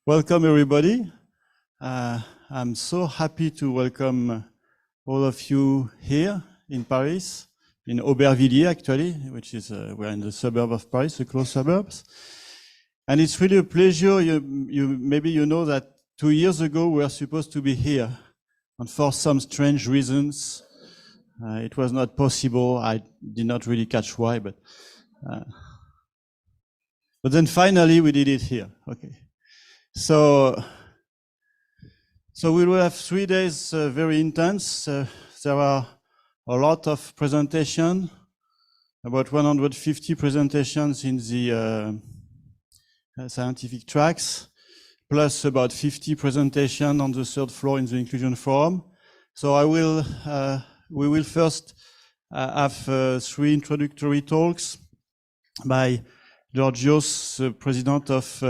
Welcome, everybody. I'm so happy to welcome all of you here in Paris, in Aubervilliers, actually, which is, we're in the suburb of Paris, the close suburbs. And it's really a pleasure. Maybe you know that 2 years ago, we were supposed to be here. And for some strange reasons, it was not possible. I did not really catch why, but then finally we did it here. Okay. So we will have 3 days very intense. There are a lot of presentations, about 150 presentations in the scientific tracks, plus about 50 presentations on the third floor in the Inclusion Forum. So we will first have 3 introductory talks by Georgios, president of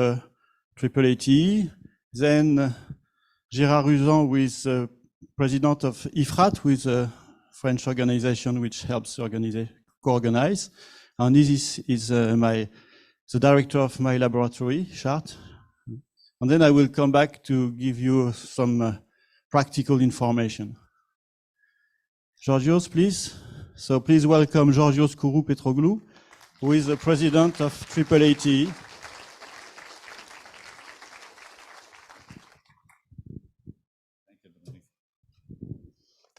AAATE, then Gérard Ruzan, who is president of IFRAT, who is a French organization which helps co-organize. And this is the director of my laboratory, Chart. And then I will come back to give you some practical information. Georgios, please. So please welcome Georgios Kourou-Petroglou, who is the president of AAATE.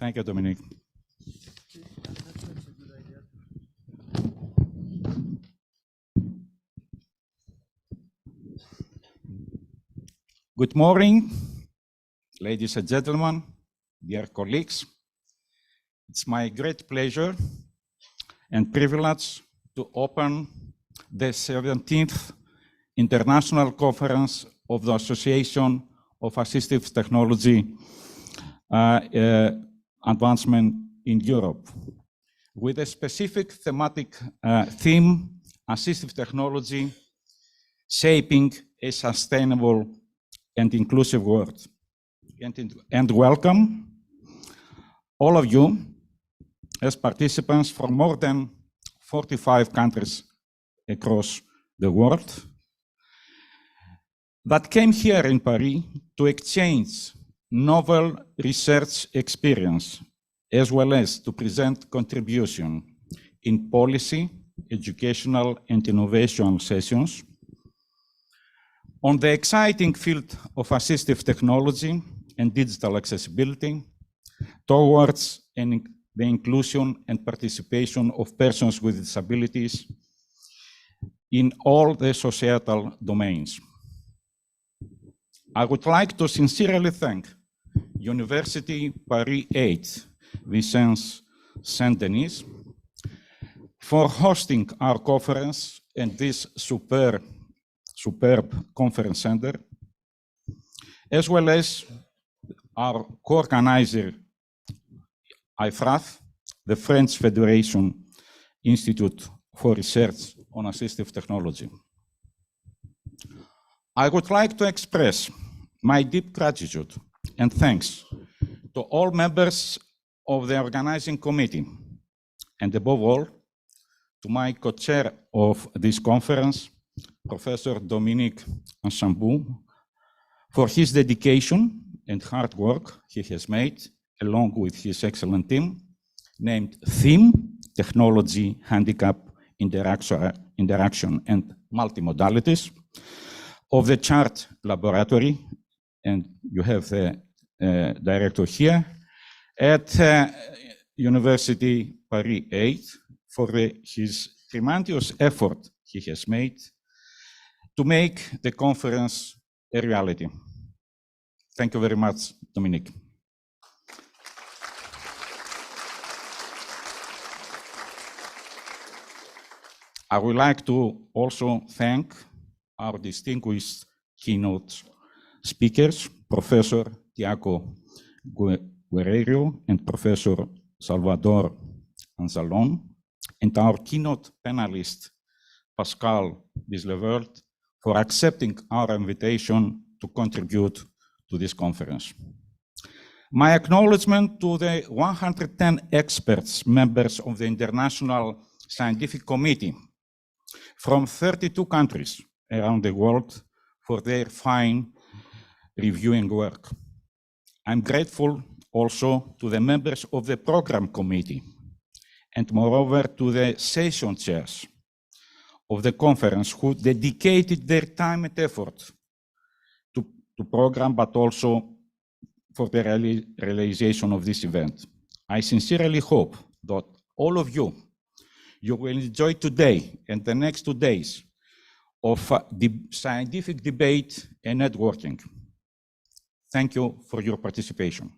Thank you, Dominique. Good morning, ladies and gentlemen, dear colleagues. It's my great pleasure and privilege to open the 17th International Conference of the Association of Assistive Technology Advancement in Europe, with a specific thematic theme, assistive technology, shaping a sustainable and inclusive world. And welcome all of you as participants from more than 45 countries across the world that came here in Paris to exchange novel research experience, as well as to present contribution in policy, educational, and innovation sessions on the exciting field of assistive technology and digital accessibility towards the inclusion and participation of persons with disabilities in all the societal domains. I would like to sincerely thank University Paris 8, Vicence Saint-Denis, for hosting our conference in this superb conference center, as well as our co-organizer, IFRAT, the French Federation Institute for Research on Assistive Technology. I would like to express my deep gratitude and thanks to all members of the organizing committee, and above all, to my co-chair of this conference, Professor Dominique Anchambou, for his dedication and hard work he has made, along with his excellent team, named Theme, Technology, Handicap, Interaction and Multimodalities, of the Chart Laboratory, and you have the director here, at University Paris 8 for his tremendous effort he has made to make the conference a reality. Thank you very much, Dominique. I would like to also thank our distinguished keynote speakers, Professor Tiago Guerreiro and Professor Salvador Anzalón, and our keynote panelist, Pascal Bisleveld, for accepting our invitation to contribute to this conference. My acknowledgement to the 110 experts, members of the International Scientific Committee from 32 countries around the world for their fine reviewing work. I'm grateful also to the members of the program committee, and moreover to the session chairs of the conference who dedicated their time and effort to program, but also for the realization of this event. I sincerely hope that all of you will enjoy today and the next 2 days of the scientific debate and networking. Thank you for your participation.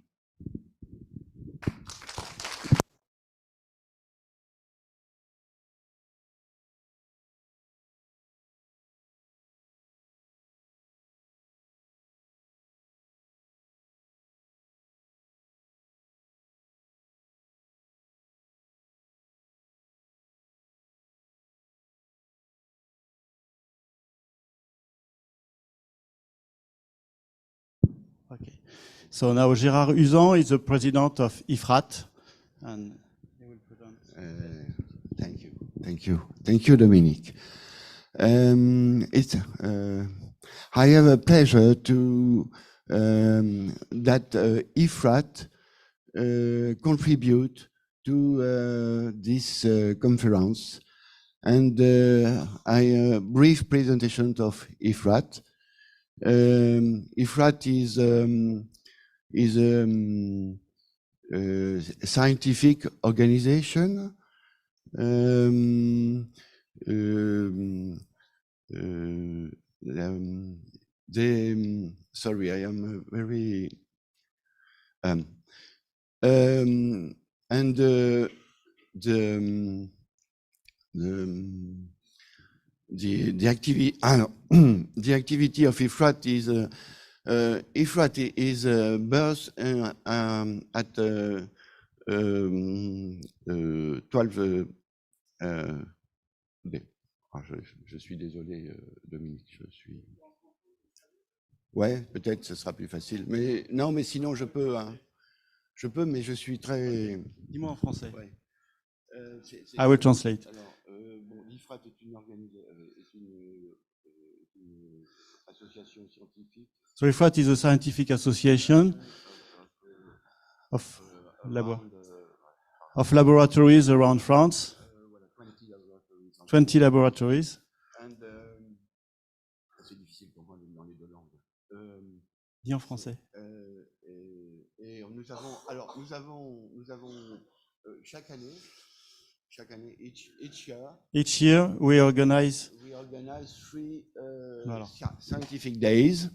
Okay. So now Gérard Uzan is the president of IFRAT. And he will present. Thank you, Dominique. I have a pleasure to that IFRAT contribute to this conference, and a brief presentation of IFRAT. IFRAT is a scientific organization. Sorry, I am very and the activity the activity of IFRAT is IFRAT is birth at 12. Je suis désolé, Dominique, je suis. Ouais, peut-être ce sera plus facile. Mais non, mais sinon je peux. Hein. Je peux, mais je suis très. Dis-moi en français. Ouais. I will translate. Alors, bon, l'IFRAT est une association scientifique. So IFRAT is a scientific association of laboratories around France. 20 laboratories. C'est difficile pour moi dans les deux langues. Dis en français. Et nous avons chaque année, Each year we organize 3 scientific days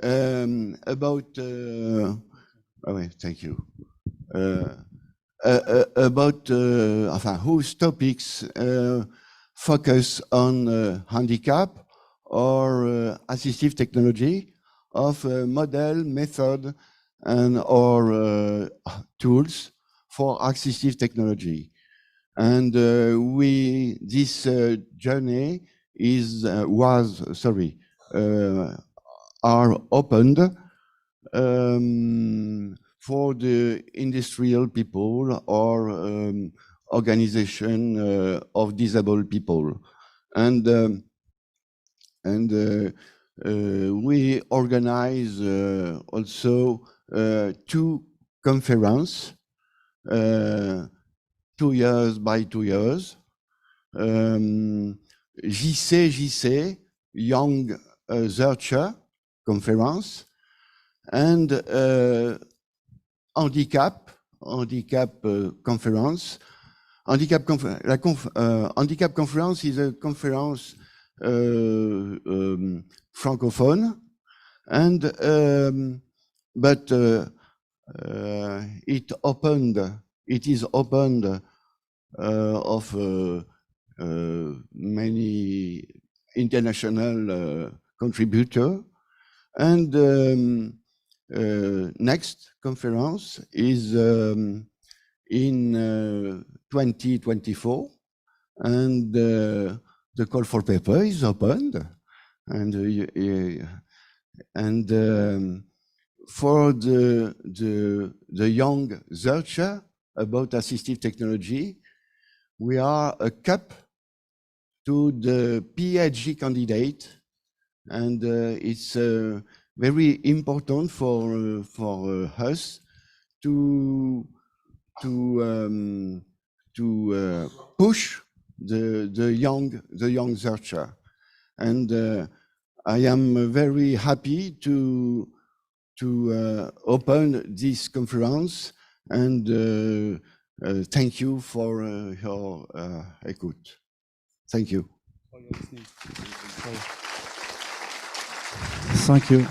about. Thank you. About whose topics focus on handicap or assistive technology of model, method, and or tools for assistive technology. And this journey are opened for the industrial people or organization of disabled people, and we organize also 2 conferences, 2 years by 2 years. JC, Young Searcher Conference, and Handicap Conference. Handicap Conference is a conference francophone, and but it is opened of many international contributors, and next conference is in 2024, and the call for paper is opened, and for the young searcher about assistive technology, we are a cup to the PhD candidate, and it's very important for us to push the young searcher, and I am very happy to open this conference, and thank you for your écoute. Thank you. Thank you.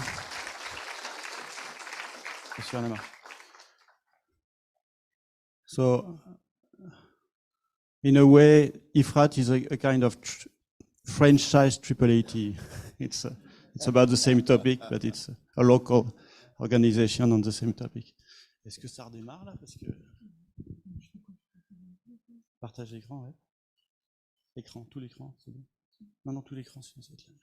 So, in a way, IFRAT is a kind of franchise AAATE. It's about the same topic, but it's a local organization on the same topic. Est-ce que ça redémarre là? Parce que partage l'écran, ouais. Écran, tout l'écran, c'est bon. Non, tout l'écran, c'est cette ligne.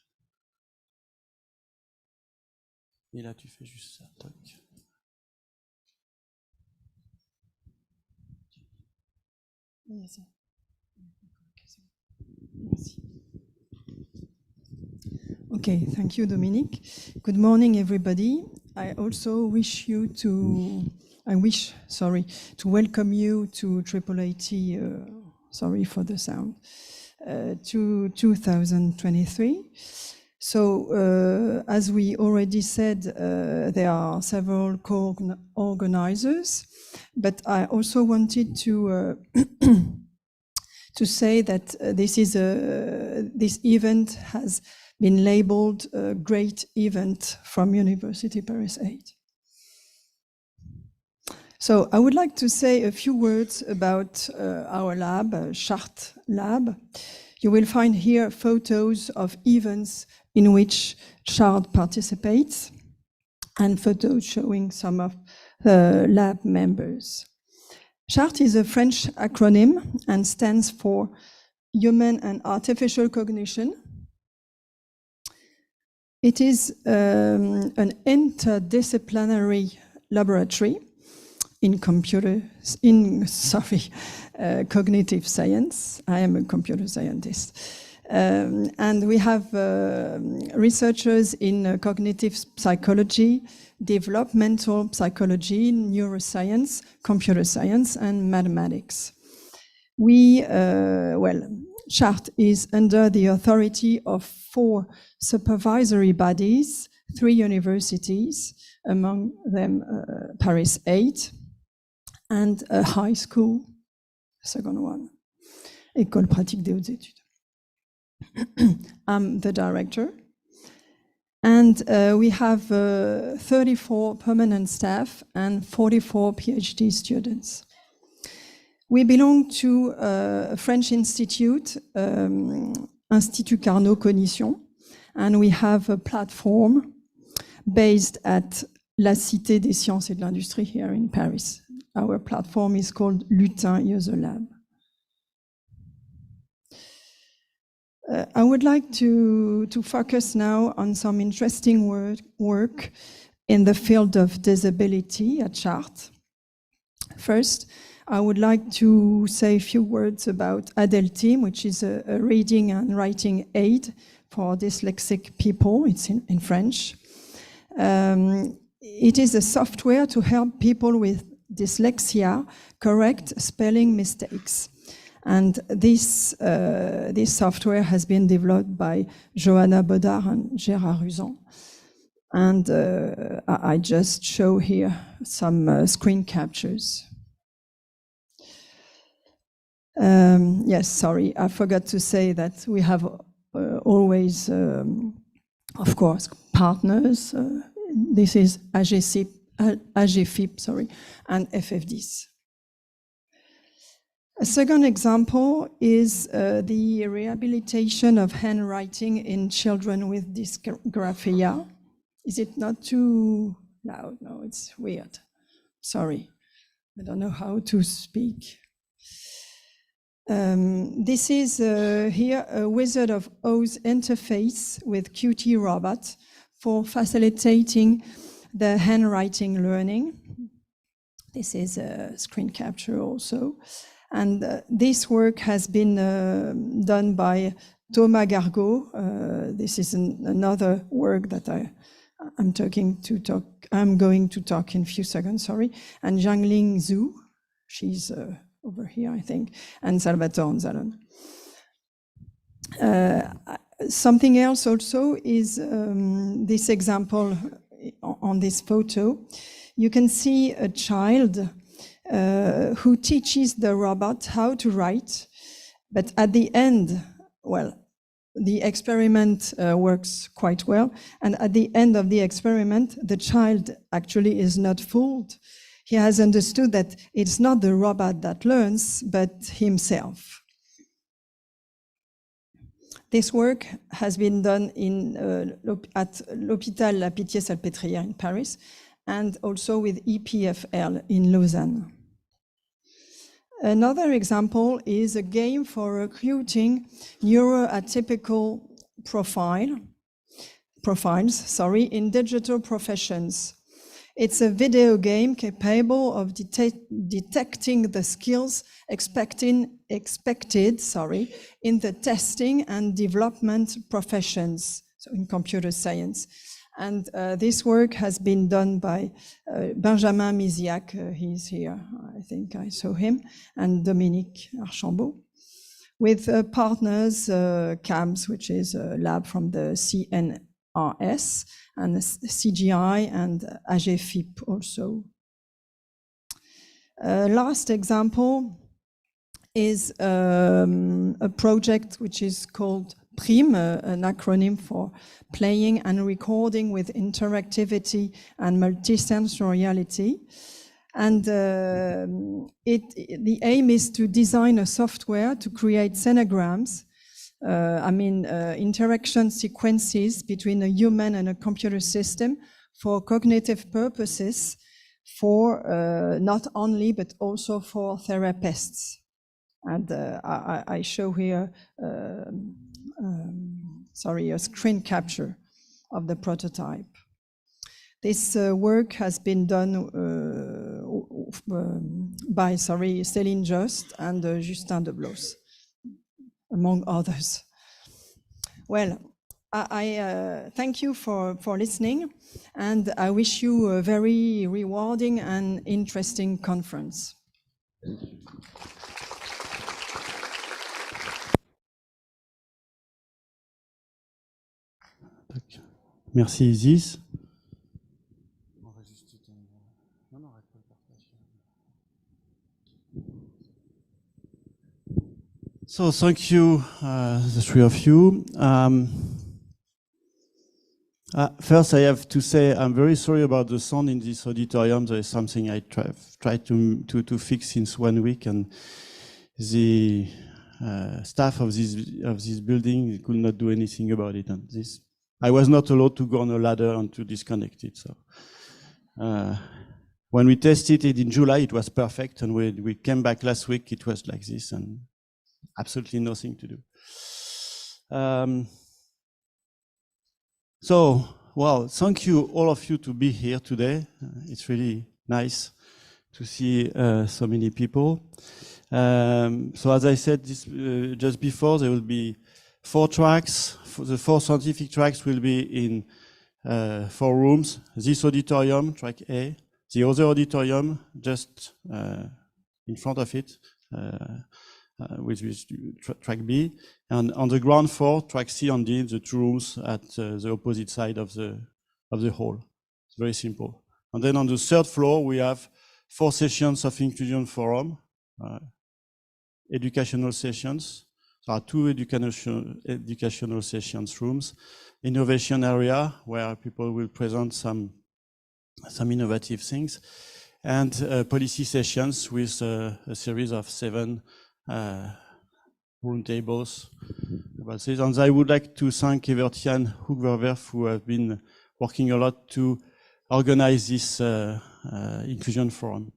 Et là, tu fais juste ça. Toc. Okay, thank you, Dominique. Good morning, everybody. I also wish to welcome you to AAATE, sorry for the sound, to 2023. So, as we already said, there are several co-organizers, but I also wanted to to say that this event has been labeled a great event from University Paris 8. So I would like to say a few words about our lab, Chart Lab. You will find here photos of events in which Chart participates and photos showing some of the lab members. Chart is a French acronym and stands for Human and Artificial Cognition. It is an interdisciplinary laboratory in cognitive science. I am a computer scientist. And we have researchers in cognitive psychology, developmental psychology, neuroscience, computer science, and mathematics. Chart is under the authority of 4 supervisory bodies, 3 universities, among them Paris 8, and a high school, second one, École pratique des hautes études. I'm the director. And we have 34 permanent staff and 44 PhD students. We belong to a French institute, Institut Carnot Cognition, and we have a platform based at La Cité des Sciences et de l'Industrie here in Paris. Our platform is called Lutin User Lab. I would like to focus now on some interesting work in the field of disability at Chart. First, I would like to say a few words about AAATE, which is a reading and writing aid for dyslexic people. It's in French. It is a software to help people with dyslexia correct spelling mistakes. And this software has been developed by Johanna Bodard and Gérard Ruzan. And I just show here some screen captures. Yes, sorry, I forgot to say that we have always, of course, partners. This is AGFIP, sorry, and FFDs. A second example is the rehabilitation of handwriting in children with dysgraphia. Is it not too loud? No, it's weird. Sorry, I don't know how to speak. This is here a Wizard of Oz interface with Qt robot for facilitating the handwriting learning. This is a screen capture also. And this work has been done by Thomas Gargaud. This is another work that I'm going to talk in a few seconds, sorry. And Jiangling Zhu, she's over here, I think, and Salvatore Nzalon. Something else also is this example on this photo. You can see a child who teaches the robot how to write, but at the end, well, the experiment works quite well, and at the end of the experiment, the child actually is not fooled. He has understood that it's not the robot that learns, but himself. This work has been done at l'Hôpital La Pitié-Salpêtrière in Paris, and also with EPFL in Lausanne. Another example is a game for recruiting neuroatypical profiles in digital professions. It's a video game capable of detecting the skills expected in the testing and development professions, so in computer science. And this work has been done by Benjamin Miziac, he's here, I think I saw him, and Dominique Archambault, with partners, CAMS, which is a lab from the CNRS, and CGI and AGFIP also. Last example is a project which is called PRIME, an acronym for Playing and Recording with Interactivity and Multisensoriality. And the aim is to design a software to create scenograms, interaction sequences between a human and a computer system for cognitive purposes, for not only, but also for therapists. And I show here a screen capture of the prototype. This work has been done by Céline Jost and Justin Deblos, among others. Well, I thank you for listening, and I wish you a very rewarding and interesting conference. Merci Isis. So thank you, the three of you. First, I have to say I'm very sorry about the sound in this auditorium. There is something I tried to fix since 1 week, and the staff of this building could not do anything about it. And I was not allowed to go on a ladder and to disconnect it. So when we tested it in July, it was perfect, and when we came back last week, it was like this, and absolutely nothing to do. Well, thank you, all of you, to be here today. It's really nice to see so many people. So as I said just before, there will be 4 tracks. The 4 scientific tracks will be in 4 rooms. This auditorium, track A, the other auditorium just in front of it, which is track B, and on the ground floor, track C and D, the 2 rooms at the opposite side of the hall. It's very simple. And then on the 3rd floor, we have 4 sessions of Inclusion Forum, educational sessions. There are 2 educational sessions rooms, innovation area where people will present some innovative things, and policy sessions with a series of 7 round tables about this. And I would like to thank Evertian Hoogwerwerf, who have been working a lot to organize this Inclusion Forum.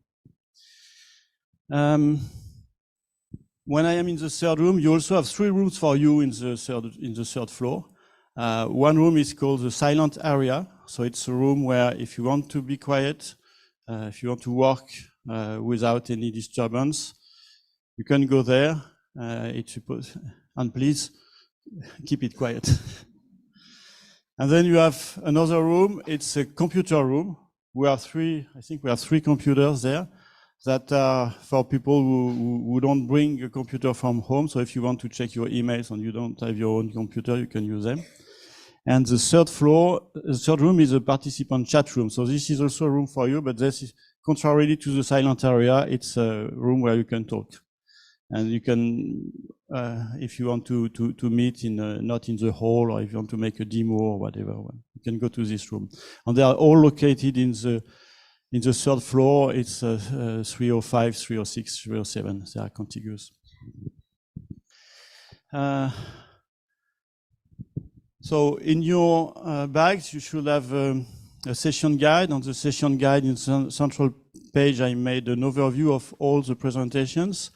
When I am in the 3rd room, you also have 3 rooms for you in the 3rd floor. One room is called the silent area. So it's a room where if you want to be quiet, if you want to work without any disturbance, you can go there. And please keep it quiet. And then you have another room. It's a computer room. I think we have three computers there that are for people who don't bring a computer from home. So if you want to check your emails and you don't have your own computer, you can use them. And the third room is a participant chat room. So this is also a room for you, but this is contrarily to the silent area. It's a room where you can talk. And you can, if you want to meet not in the hall, or if you want to make a demo or whatever, you can go to this room. And they are all located in the third floor. It's 305, 306, 307. They are contiguous. So in your bags, you should have a session guide. On the session guide in the central page, I made an overview of all the presentations.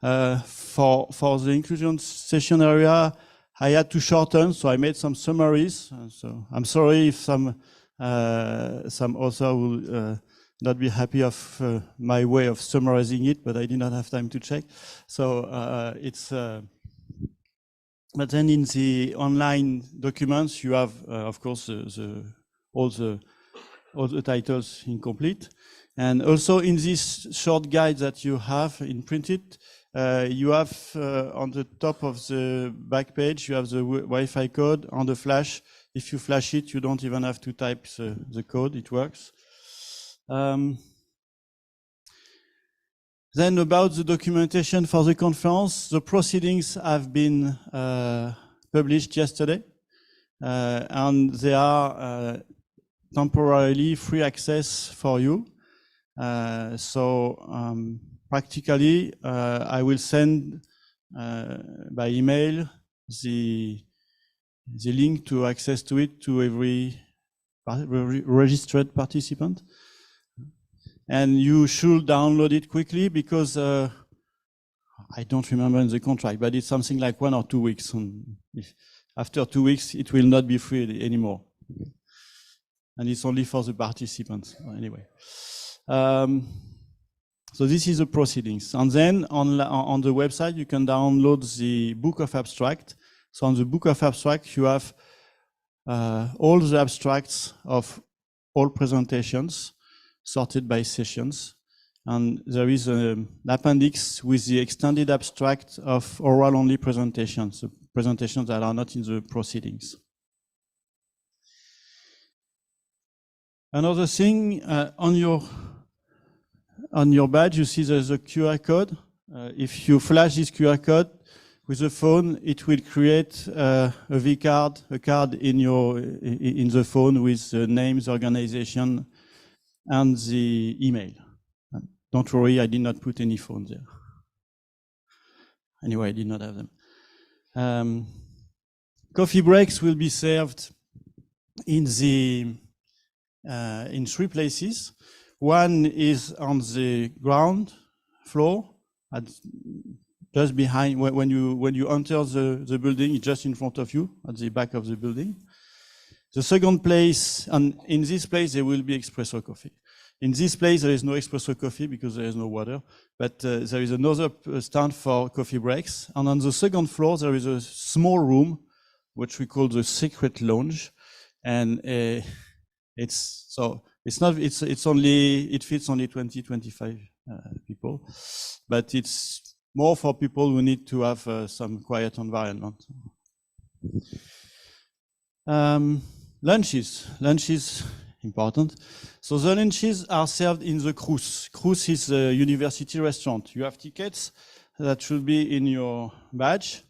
For the inclusion session area, I had to shorten, so I made some summaries. So I'm sorry if some author will not be happy of my way of summarizing it, but I did not have time to check. So but then in the online documents, you have, of course, all the titles incomplete. And also in this short guide that you have in printed, you have on the top of the back page, you have the Wi-Fi code on the flash. If you flash it, you don't even have to type the code, it works. Then about the documentation for the conference, the proceedings have been published yesterday, and they are temporarily free access for you. Practically, I will send by email the link to access to it to every registered participant. And you should download it quickly because I don't remember in the contract, but it's something like 1 or 2 weeks. And after 2 weeks, it will not be free anymore. And it's only for the participants, anyway. So this is the proceedings. And then on the website, you can download the book of abstract. So on the book of abstract, you have all the abstracts of all presentations sorted by sessions. And there is an appendix with the extended abstract of oral-only presentations, the presentations that are not in the proceedings. Another thing, on your badge, you see there's a QR code. If you flash this QR code with the phone, it will create a card in the phone with the names, the organization, and the email. Don't worry, I did not put any phone there. Anyway, I did not have them. Coffee breaks will be served in 3 places. One is on the ground floor, just behind when you enter the building, just in front of you, at the back of the building. The second place, and in this place there will be espresso coffee. In this place there is no espresso coffee because there is no water, but there is another stand for coffee breaks. And on the second floor there is a small room, which we call the secret lounge, and it fits only 20-25 people, but it's more for people who need to have some quiet environment. Lunches, important. So the lunches are served in the Crous. Crous is a university restaurant. You have tickets that should be in your badge.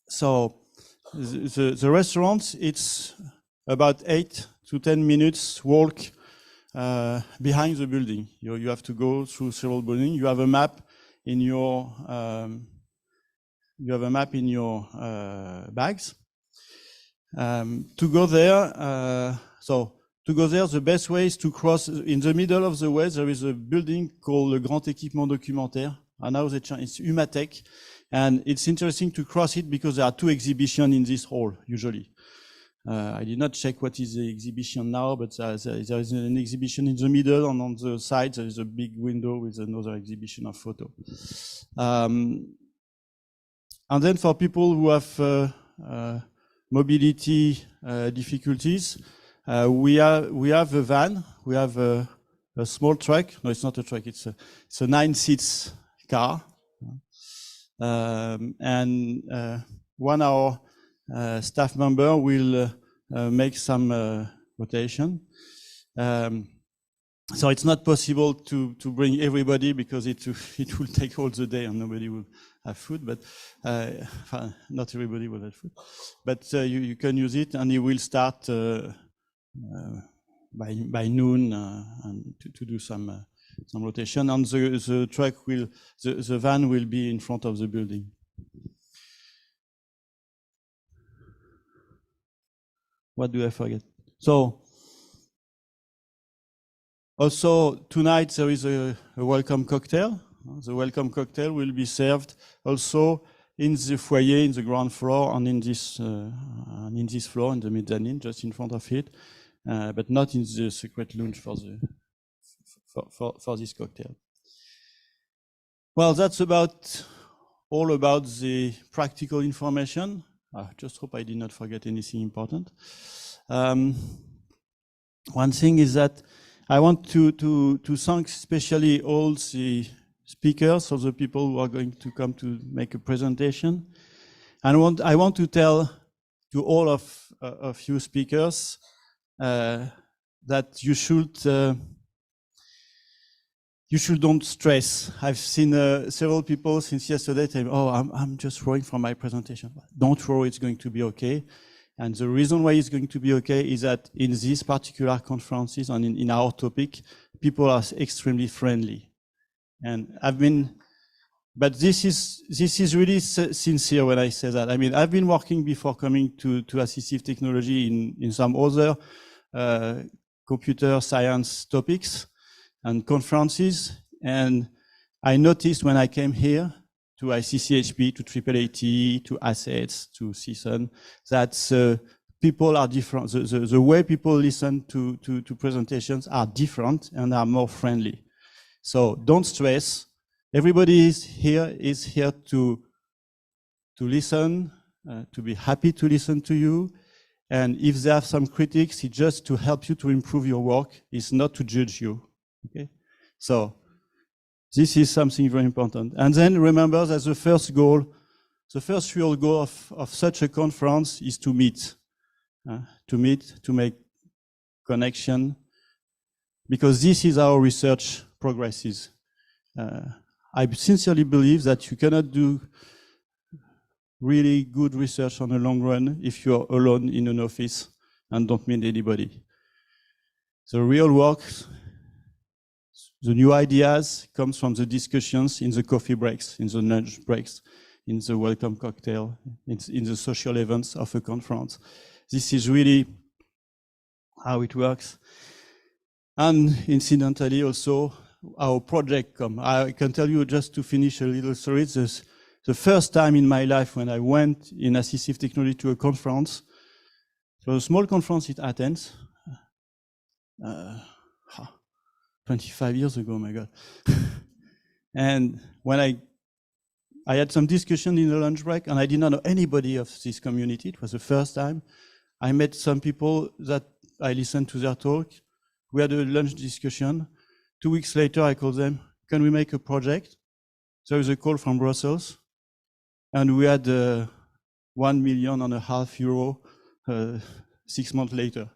So the restaurant, it's about 8 to 10 minutes walk behind the building. You have to go through several buildings. You have a map in your bags. To go there, the best way is to cross. In the middle of the way, there is a building called le Grand Équipement Documentaire. And now it's Humatech, and it's interesting to cross it because there are 2 exhibitions in this hall usually. I did not check what is the exhibition now, but there is an exhibition in the middle, and on the side there is a big window with another exhibition of photo. And then for people who have mobility difficulties. We have a van, we have a small truck. No, it's not a truck, it's a 9-seat car. And one of our staff member will make some rotation. So it's not possible to bring everybody because it will take all the day and nobody will have food, but not everybody will have food. But you can use it, and it will start by noon and to do some rotation. And the truck the van will be in front of the building. What do I forget? So also tonight there is a welcome cocktail. The welcome cocktail will be served also in the foyer, in the ground floor, and in this floor, in the mezzanine, just in front of it, but not in the secret lounge for this cocktail. Well, that's all about the practical information. I just hope I did not forget anything important. One thing is that I want to thank especially all the speakers, or the people who are going to come to make a presentation. And I want to tell to all of you speakers that you don't stress. I've seen several people since yesterday saying, "Oh, I'm just throwing from my presentation." Don't throw, it's going to be okay. And the reason why it's going to be okay is that in these particular conferences and in our topic, people are extremely friendly. And but this is really sincere when I say that. I mean, I've been working before coming to assistive technology in some other computer science topics and conferences. And I noticed when I came here to ICCHP, to AAATE, to AAATE, to CSUN, that people are different. The way people listen to presentations are different and are more friendly. So don't stress. Everybody is here to listen, to be happy to listen to you. And if they have some critics, it's just to help you to improve your work. It's not to judge you. Okay? So this is something very important. And then remember that the first real goal of such a conference is to meet, to make connection, because this is how research progresses. I sincerely believe that you cannot do really good research on the long run if you're alone in an office and don't meet anybody. The real work, the new ideas comes from the discussions in the coffee breaks, in the lunch breaks, in the welcome cocktail, in the social events of a conference. This is really how it works. And incidentally also, our project come. I can tell you, just to finish a little story, the first time in my life when I went in assistive technology to a conference, it was a small conference in Athens, 25 years ago, my God. And when I had some discussion in the lunch break, and I did not know anybody of this community. It was the first time. I met some people that I listened to their talk. We had a lunch discussion. 2 weeks later, I called them, "Can we make a project?" There was a call from Brussels, and we had €1.5 million 6 months later.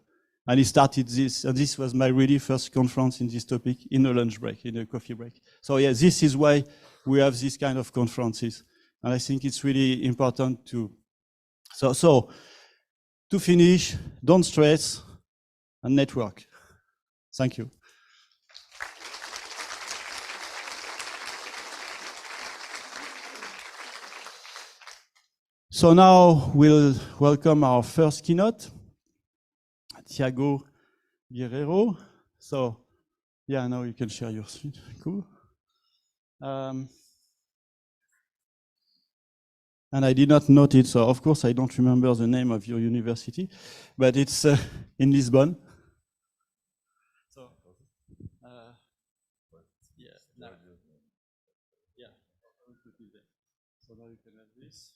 And he started this, and this was my really first conference in this topic, in a lunch break, in a coffee break. So yeah, this is why we have this kind of conferences. And I think it's really important to, so to finish, don't stress and network. Thank you. So now we'll welcome our first keynote, Tiago Guerreiro. So yeah, now you can share your screen. Cool. And I did not note it, so of course I don't remember the name of your university, but it's in Lisbon. So yeah, now, yeah. So now you can have this.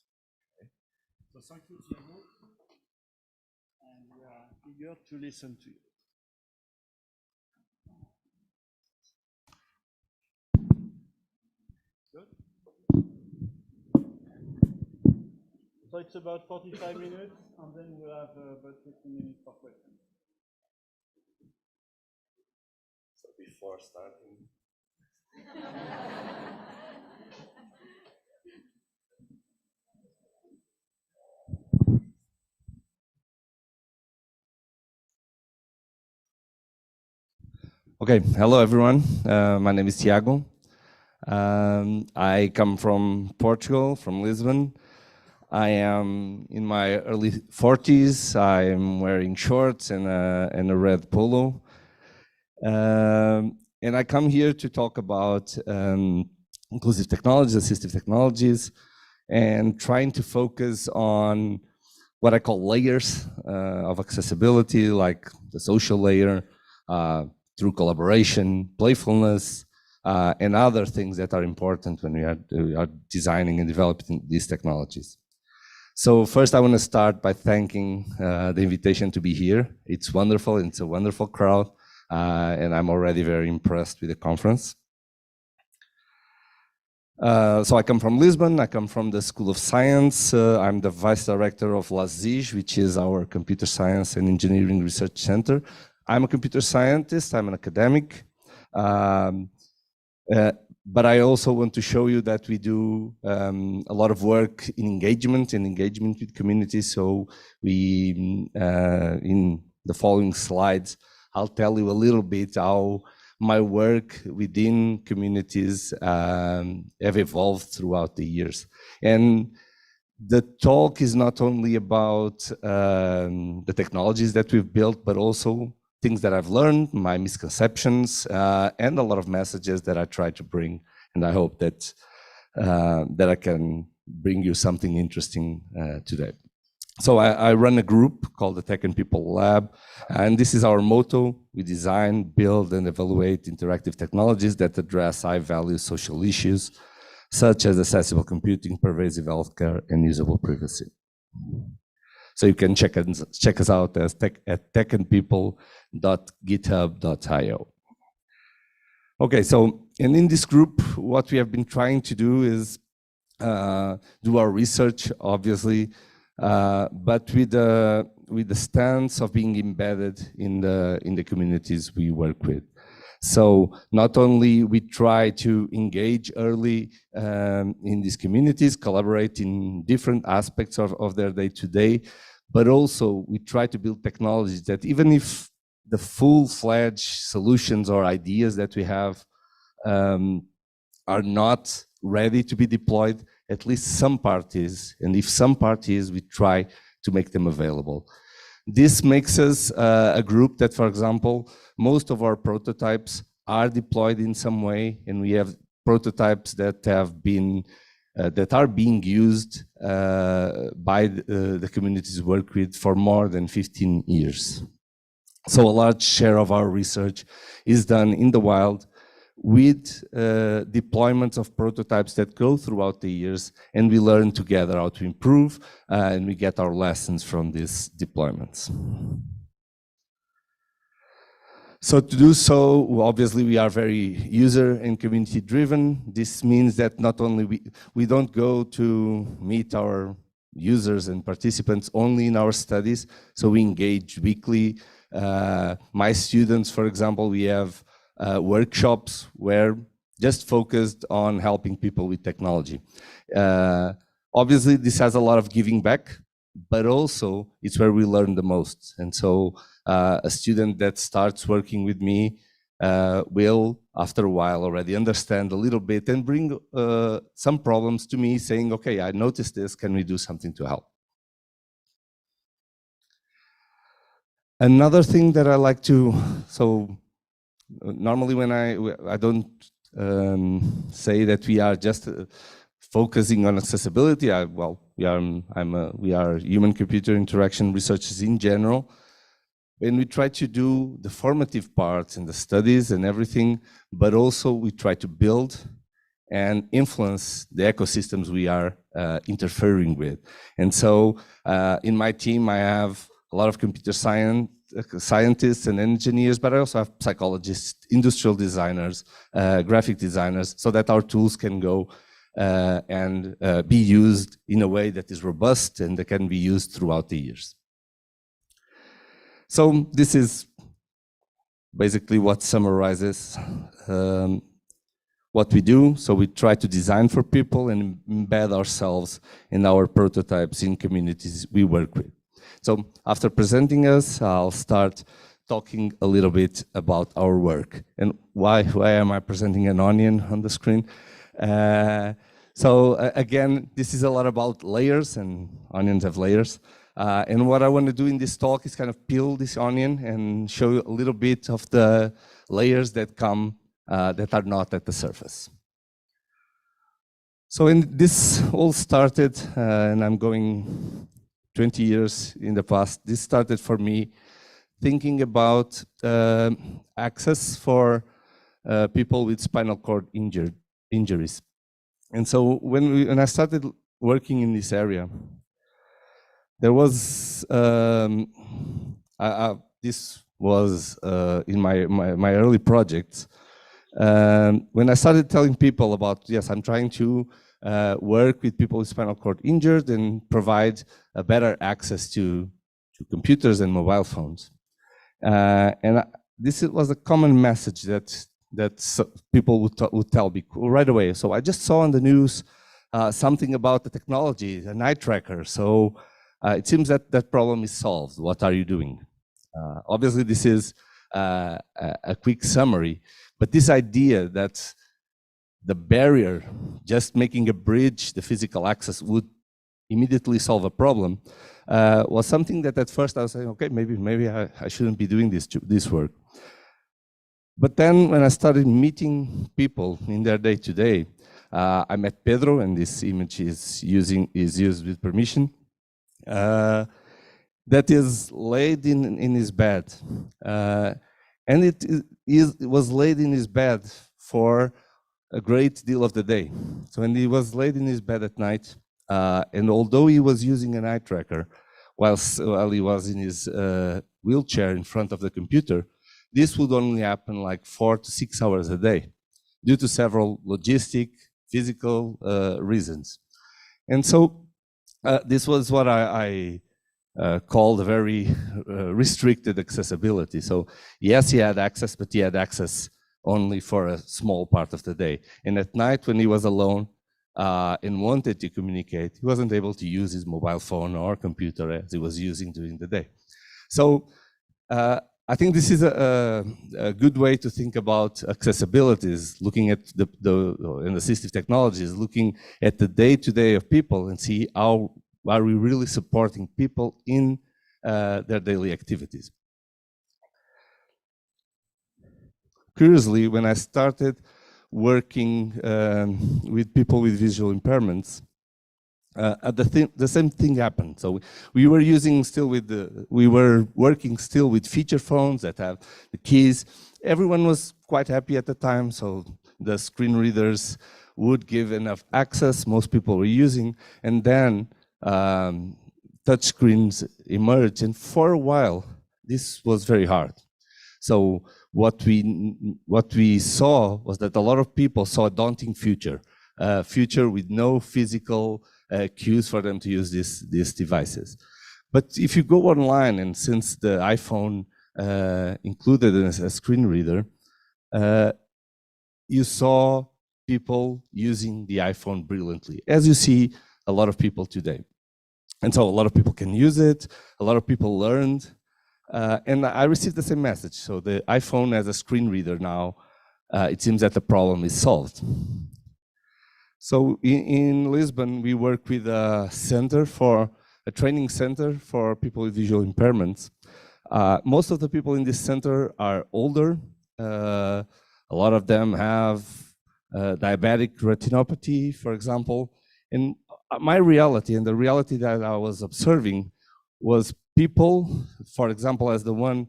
So thank you, Tiago. eager to listen to you. Good. So it's about 45 minutes, and then we'll have about 15 minutes for questions. So before starting. Okay, hello everyone. My name is Tiago. I come from Portugal, from Lisbon. I am in my early 40s. I am wearing shorts and a red polo. And I come here to talk about inclusive technologies, assistive technologies, and trying to focus on what I call layers of accessibility, like the social layer, through collaboration, playfulness, and other things that are important when we are designing and developing these technologies. So first I want to start by thanking the invitation to be here. It's wonderful, it's a wonderful crowd, and I'm already very impressed with the conference. So I come from Lisbon, I come from the School of Science. I'm the Vice Director of LASIG, which is our Computer Science and Engineering Research Center. I'm a computer scientist, I'm an academic, but I also want to show you that we do a lot of work in engagement with communities. So we, in the following slides, I'll tell you a little bit how my work within communities have evolved throughout the years. And the talk is not only about the technologies that we've built, but also things that I've learned, my misconceptions, and a lot of messages that I try to bring. And I hope that that I can bring you something interesting today. So I run a group called the Tech and People Lab, and this is our motto. We design, build, and evaluate interactive technologies that address high-value social issues, such as accessible computing, pervasive healthcare, and usable privacy. So you can check us out at techandpeople.github.io. Okay, so, and in this group, what we have been trying to do is do our research, obviously, but with the stance of being embedded in the communities we work with. So not only we try to engage early in these communities, collaborate in different aspects of their day-to-day, but also we try to build technologies that even if the full-fledged solutions or ideas that we have are not ready to be deployed, at least some parties, and if some parties, we try to make them available. This makes us a group that, for example, most of our prototypes are deployed in some way, and we have prototypes that have been that are being used by the communities we work with for more than 15 years. So a large share of our research is done in the wild with deployments of prototypes that go throughout the years, and we learn together how to improve, and we get our lessons from these deployments. So to do so, obviously we are very user and community driven. This means that not only we don't go to meet our users and participants only in our studies, so we engage weekly. My students, for example, we have workshops where just focused on helping people with technology. Obviously, this has a lot of giving back, but also it's where we learn the most. And so a student that starts working with me will, after a while, already understand a little bit and bring some problems to me saying, okay, I noticed this, can we do something to help? Another thing that I like to, so normally when I don't say that we are just focusing on accessibility. We are human-computer interaction researchers in general, and we try to do the formative parts in the studies and everything, but also we try to build and influence the ecosystems we are interfering with. And so in my team, I have a lot of computer scientists and engineers, but I also have psychologists, industrial designers, graphic designers, so that our tools can go and be used in a way that is robust and that can be used throughout the years. So this is basically what summarizes what we do. So we try to design for people and embed ourselves in our prototypes in communities we work with. So after presenting us, I'll start talking a little bit about our work. And why am I presenting an onion on the screen? Again, this is a lot about layers, and onions have layers. And what I want to do in this talk is kind of peel this onion and show you a little bit of the layers that come that are not at the surface. So this all started, and I'm going 20 years in the past. This started for me thinking about access for people with spinal cord injuries. And so when I started working in this area, there was this was in my early projects. When I started telling people about, yes, I'm trying to work with people with spinal cord injured and provide a better access to computers and mobile phones. This was a common message that people would tell me right away. So I just saw on the news something about the technology, an eye tracker. So it seems that that problem is solved. What are you doing? Obviously, this is a quick summary, but this idea that the barrier, just making a bridge, the physical access, would immediately solve a problem, was something that at first I was saying, okay, maybe I shouldn't be doing this work. But then when I started meeting people in their day-to-day, I met Pedro, and this image is used with permission, that is laid in his bed. And it was laid in his bed for a great deal of the day. So when he was laid in his bed at night, and although he was using an eye tracker while he was in his wheelchair in front of the computer, this would only happen like 4 to 6 hours a day due to several logistic, physical reasons. And so this was what I called a very restricted accessibility. So yes, he had access, but he had access only for a small part of the day. And at night when he was alone and wanted to communicate, he wasn't able to use his mobile phone or computer as he was using during the day. So I think this is a good way to think about accessibility, is looking at the assistive technologies, looking at the day-to-day of people and see how are we really supporting people in their daily activities. Curiously, when I started working with people with visual impairments, the same thing happened. So we were working still with feature phones that have the keys. Everyone was quite happy at the time, so the screen readers would give enough access. Most people were using, and then touch screens emerged, and for a while this was very hard. So what we saw was that a lot of people saw a daunting future with no physical cues for them to use these devices. But if you go online, and since the iPhone included a screen reader, you saw people using the iPhone brilliantly, as you see a lot of people today. And so a lot of people can use it, a lot of people learned, and I received the same message. So the iPhone as a screen reader now, it seems that the problem is solved. So in Lisbon, we work with a training center for people with visual impairments. Most of the people in this center are older. A lot of them have diabetic retinopathy, for example. And my reality, and the reality that I was observing, was people, for example, as the one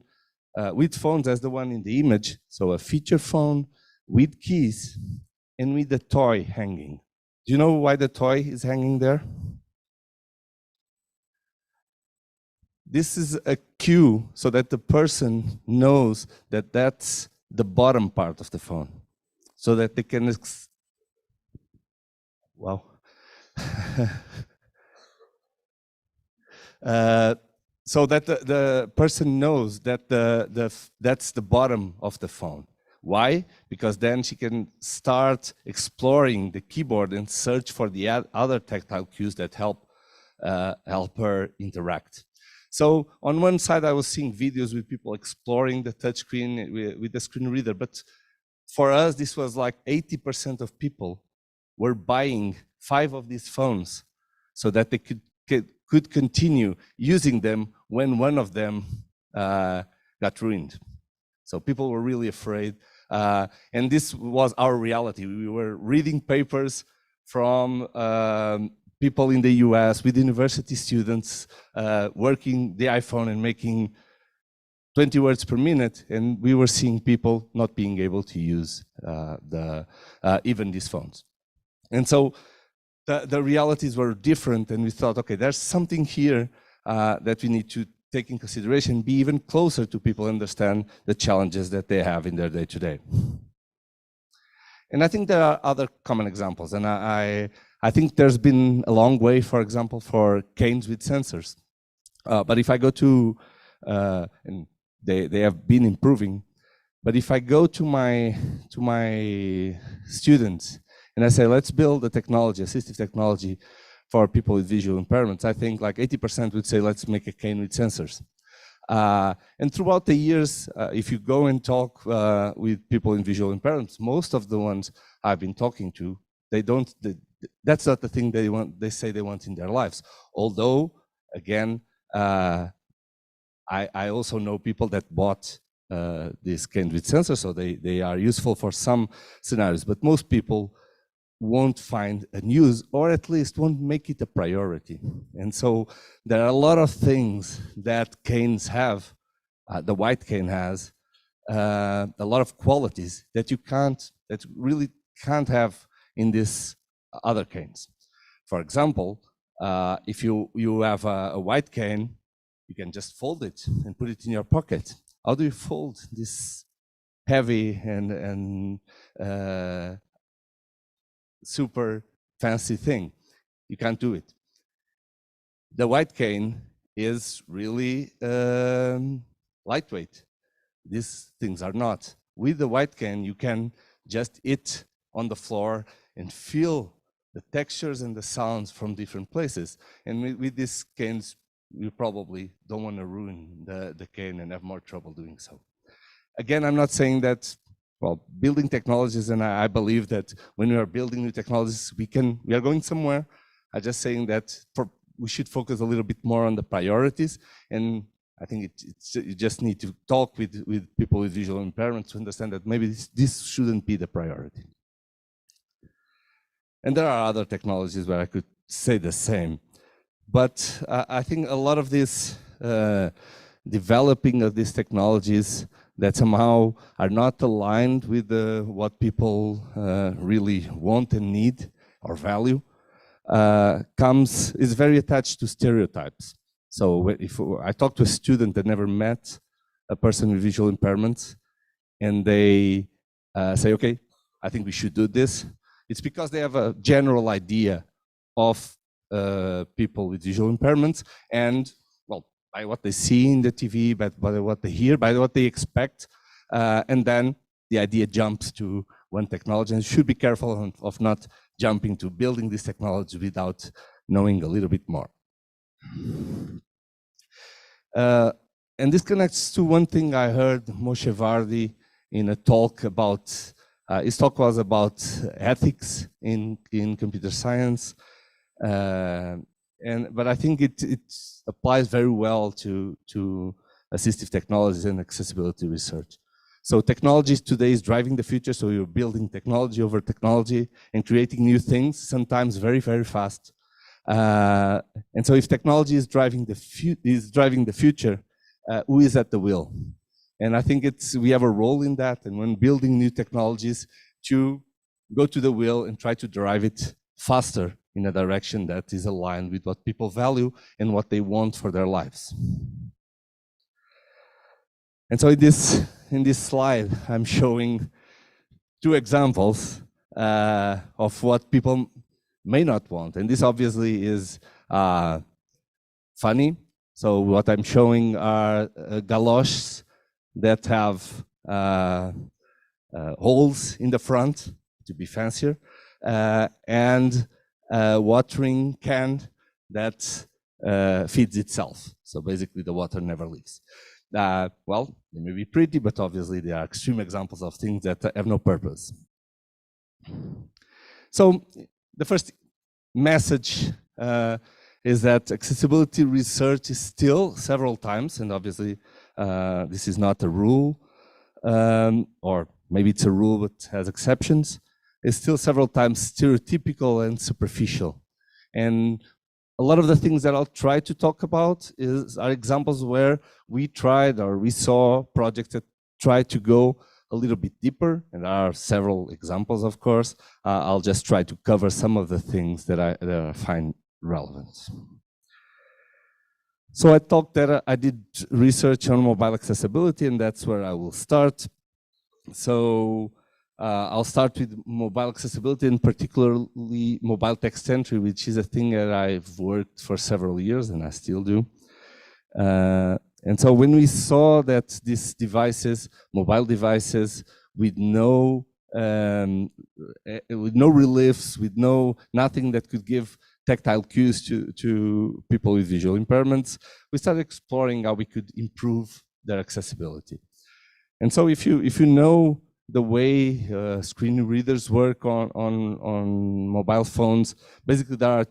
with phones, as the one in the image, so a feature phone with keys and with the toy hanging. Do you know why the toy is hanging there? this is a cue so that the person knows that that's the bottom part of the phone, so that they can, wow. So that the person knows that that's the bottom of the phone. Why? Because then she can start exploring the keyboard and search for the other tactile cues that help her interact. So on one side, I was seeing videos with people exploring the touchscreen with the screen reader, but for us, this was like 80% of people were buying 5 of these phones so that they could continue using them when one of them got ruined. So people were really afraid. And this was our reality. We were reading papers from people in the US with university students working the iPhone and making 20 words per minute, and we were seeing people not being able to use even these phones. And so the realities were different, and we thought, okay, there's something here that we need to take in consideration, be even closer to people, understand the challenges that they have in their day-to-day. And I think there are other common examples, and I think there's been a long way, for example, for canes with sensors. But if I go to, and they have been improving, but if I go to my students and I say, let's build a technology, assistive technology for people with visual impairments, I think like 80% would say, let's make a cane with sensors. And throughout the years, if you go and talk with people in visual impairments, most of the ones I've been talking to, that's not the thing they say they want in their lives. Although, again, I also know people that bought these cane with sensors, so they are useful for some scenarios, but most people won't find a use, or at least won't make it a priority. And so there are a lot of things that canes have, the white cane has, a lot of qualities that that really can't have in these other canes. For example, if you have a white cane, you can just fold it and put it in your pocket. How do you fold this heavy and super fancy thing? You can't do it. The white cane is really lightweight. These things are not. With the white cane, you can just eat on the floor and feel the textures and the sounds from different places. And with these canes, you probably don't want to ruin the cane and have more trouble doing so. Again, I'm not saying that, well, building technologies, and I believe that when we are building new technologies, we are going somewhere. I'm just saying that we should focus a little bit more on the priorities, and I think you just need to talk with people with visual impairments to understand that maybe this shouldn't be the priority. And there are other technologies where I could say the same, but I think a lot of this developing of these technologies that somehow are not aligned with what people really want and need or value is very attached to stereotypes. So if I talk to a student that never met a person with visual impairments, and they say, okay, I think we should do this, it's because they have a general idea of people with visual impairments, and well, by what they see in the TV, by what they hear, by what they expect, and then the idea jumps to one technology, and should be careful of not jumping to building this technology without knowing a little bit more. And this connects to one thing I heard Moshe Vardi in a talk about. His talk was about ethics in computer science, but I think it applies very well to assistive technologies and accessibility research. So technology today is driving the future, so you're building technology over technology and creating new things, sometimes very, very fast. And so if technology is driving the future, who is at the wheel? And I think we have a role in that, and when building new technologies, to go to the wheel and try to drive it faster in a direction that is aligned with what people value and what they want for their lives. And so in this slide, I'm showing two examples of what people may not want. And this obviously is funny. So what I'm showing are galoshes that have holes in the front to be fancier, and a watering can that feeds itself. So basically the water never leaves. Well, they may be pretty, but obviously they are extreme examples of things that have no purpose. So the first message is that accessibility research is still several times, and obviously this is not a rule, or maybe it's a rule but has exceptions, is still several times stereotypical and superficial. And a lot of the things that I'll try to talk about are examples where we tried or we saw projects that tried to go a little bit deeper, and there are several examples, of course. I'll just try to cover some of the things that I find relevant. So I talked that I did research on mobile accessibility, and that's where I will start. So I'll start with mobile accessibility, and particularly mobile text entry, which is a thing that I've worked for several years, and I still do. And so when we saw that these devices, mobile devices, with no reliefs, with nothing that could give tactile cues to people with visual impairments, we started exploring how we could improve their accessibility. And so if you know the way screen readers work on mobile phones, basically there are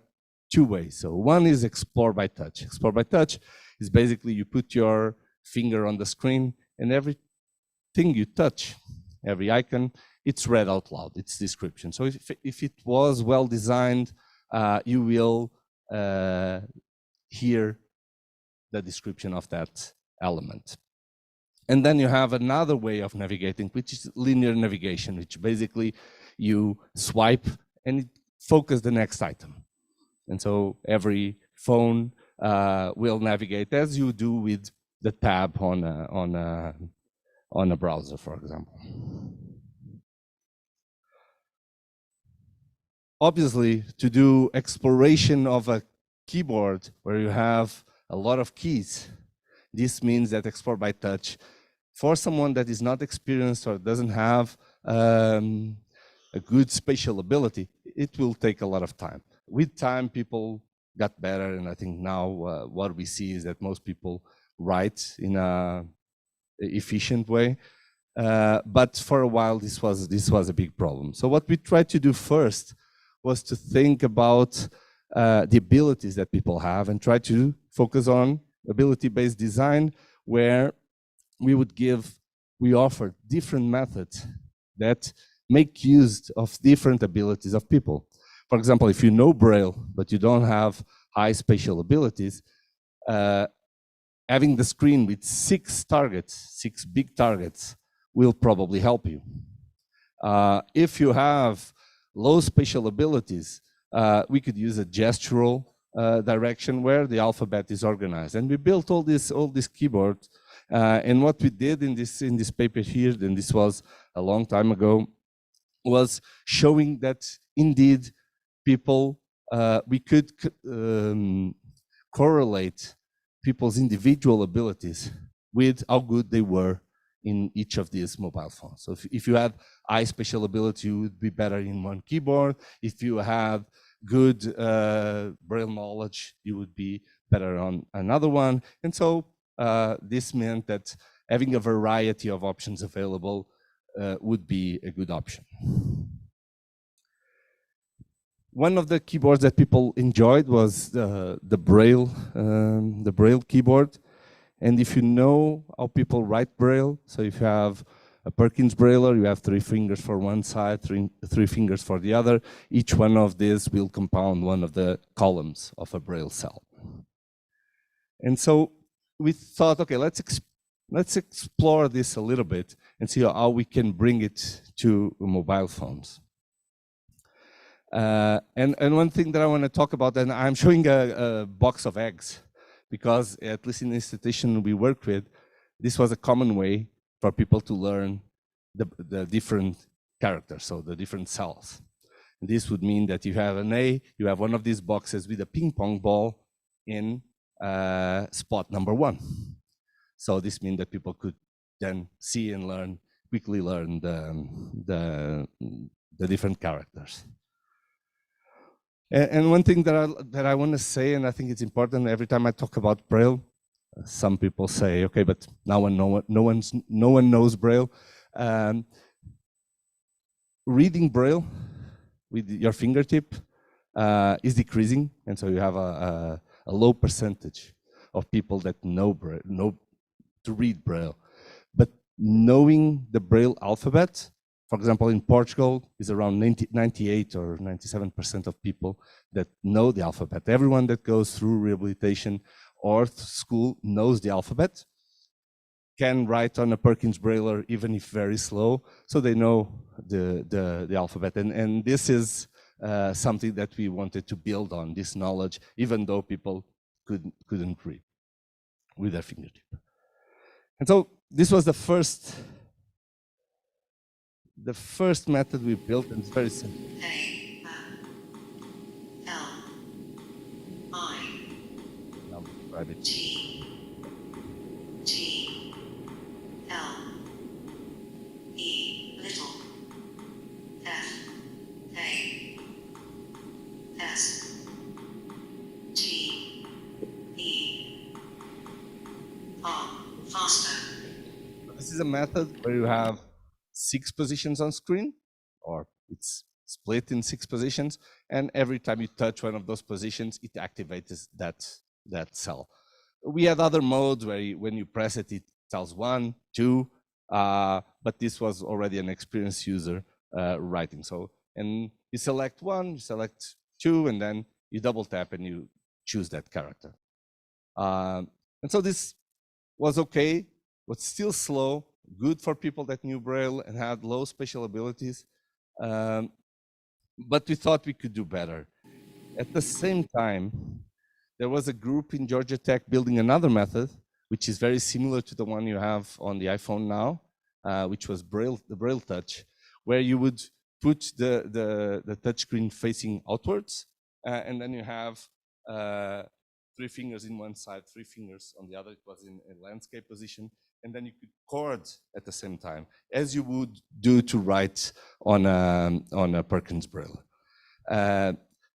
two ways. So one is explore by touch. Explore by touch is basically you put your finger on the screen, and everything you touch, every icon, it's read out loud, it's description. So if it was well designed, you will hear the description of that element. And then you have another way of navigating, which is linear navigation, which basically you swipe and it focuses the next item. And so every phone will navigate as you do with the tab on a browser, for example. Obviously, to do exploration of a keyboard where you have a lot of keys, this means that explore by touch, for someone that is not experienced or doesn't have a good spatial ability, it will take a lot of time. With time, people got better, and I think now what we see is that most people write in an efficient way. But for a while, this was a big problem. So what we tried to do first was to think about the abilities that people have and try to focus on ability-based design, where we offer different methods that make use of different abilities of people. For example, if you know Braille, but you don't have high spatial abilities, having the screen with 6 big targets, will probably help you. If you have low spatial abilities, we could use a gestural direction where the alphabet is organized. And we built all this keyboard. And what we did in this paper here, and this was a long time ago, was showing that indeed people, we could correlate people's individual abilities with how good they were in each of these mobile phones. So if you had high spatial ability, you would be better in one keyboard. If you have good Braille knowledge, you would be better on another one. And so this meant that having a variety of options available would be a good option. One of the keyboards that people enjoyed was the Braille keyboard. And if you know how people write Braille, so if you have a Perkins Brailler, you have 3 fingers for one side, three fingers for the other. Each one of these will compound one of the columns of a Braille cell. And so we thought, okay, let's explore this a little bit and see how we can bring it to mobile phones. And one thing that I want to talk about, and I'm showing a box of eggs, because at least in the institution we work with, this was a common way for people to learn the different characters, so the different cells. And this would mean that you have an A, you have one of these boxes with a ping pong ball in spot number 1. So this means that people could then see and learn, quickly learn the different characters. And one thing that I want to say, and I think it's important every time I talk about Braille, some people say, okay, but now no one knows Braille. Reading Braille with your fingertip is decreasing, and so you have a low percentage of people that know to read Braille. But knowing the Braille alphabet, for example, in Portugal, is around 98 or 97% of people that know the alphabet. Everyone that goes through rehabilitation or school knows the alphabet, can write on a Perkins Brailler, even if very slow, so they know the alphabet. And this is something that we wanted to build on, this knowledge, even though people couldn't read with their fingertip. And so this was the first method we built, and it's very simple. Now describe it. This is a method where you have 6 positions on screen, or it's split in 6 positions, and every time you touch one of those positions, it activates that cell. We had other modes where when you press it, it tells 1, 2, but this was already an experienced user writing. So, and you select 1, you select 2, and then you double tap and you choose that character. And so this was okay, but still slow, good for people that knew Braille and had low spatial abilities. But we thought we could do better. At the same time, there was a group in Georgia Tech building another method, which is very similar to the one you have on the iPhone now, which was the Braille Touch, where you would put the touchscreen facing outwards, and then you have 3 fingers in one side, 3 fingers on the other. It was in a landscape position, and then you could chord at the same time, as you would do to write on a Perkins Braille.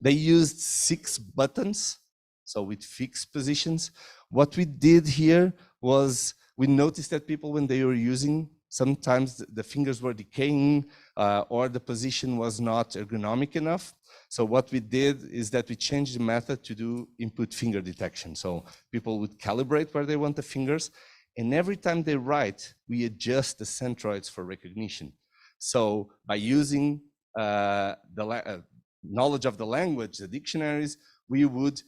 They used 6 buttons, so with fixed positions. What we did here was we noticed that people, when they were using, sometimes the fingers were decaying or the position was not ergonomic enough. So what we did is that we changed the method to do input finger detection. So people would calibrate where they want the fingers, and every time they write, we adjust the centroids for recognition. So by using the knowledge of the language, the dictionaries, we would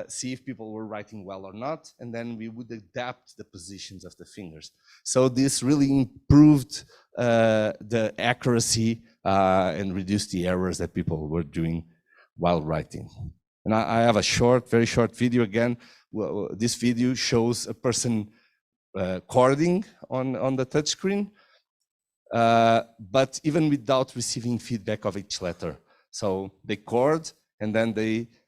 see if people were writing well or not, and then we would adapt the positions of the fingers. So this really improved the accuracy and reduced the errors that people were doing while writing. And I have a very short video again. This video shows a person chording on the touchscreen, but even without receiving feedback of each letter. So they chord, and then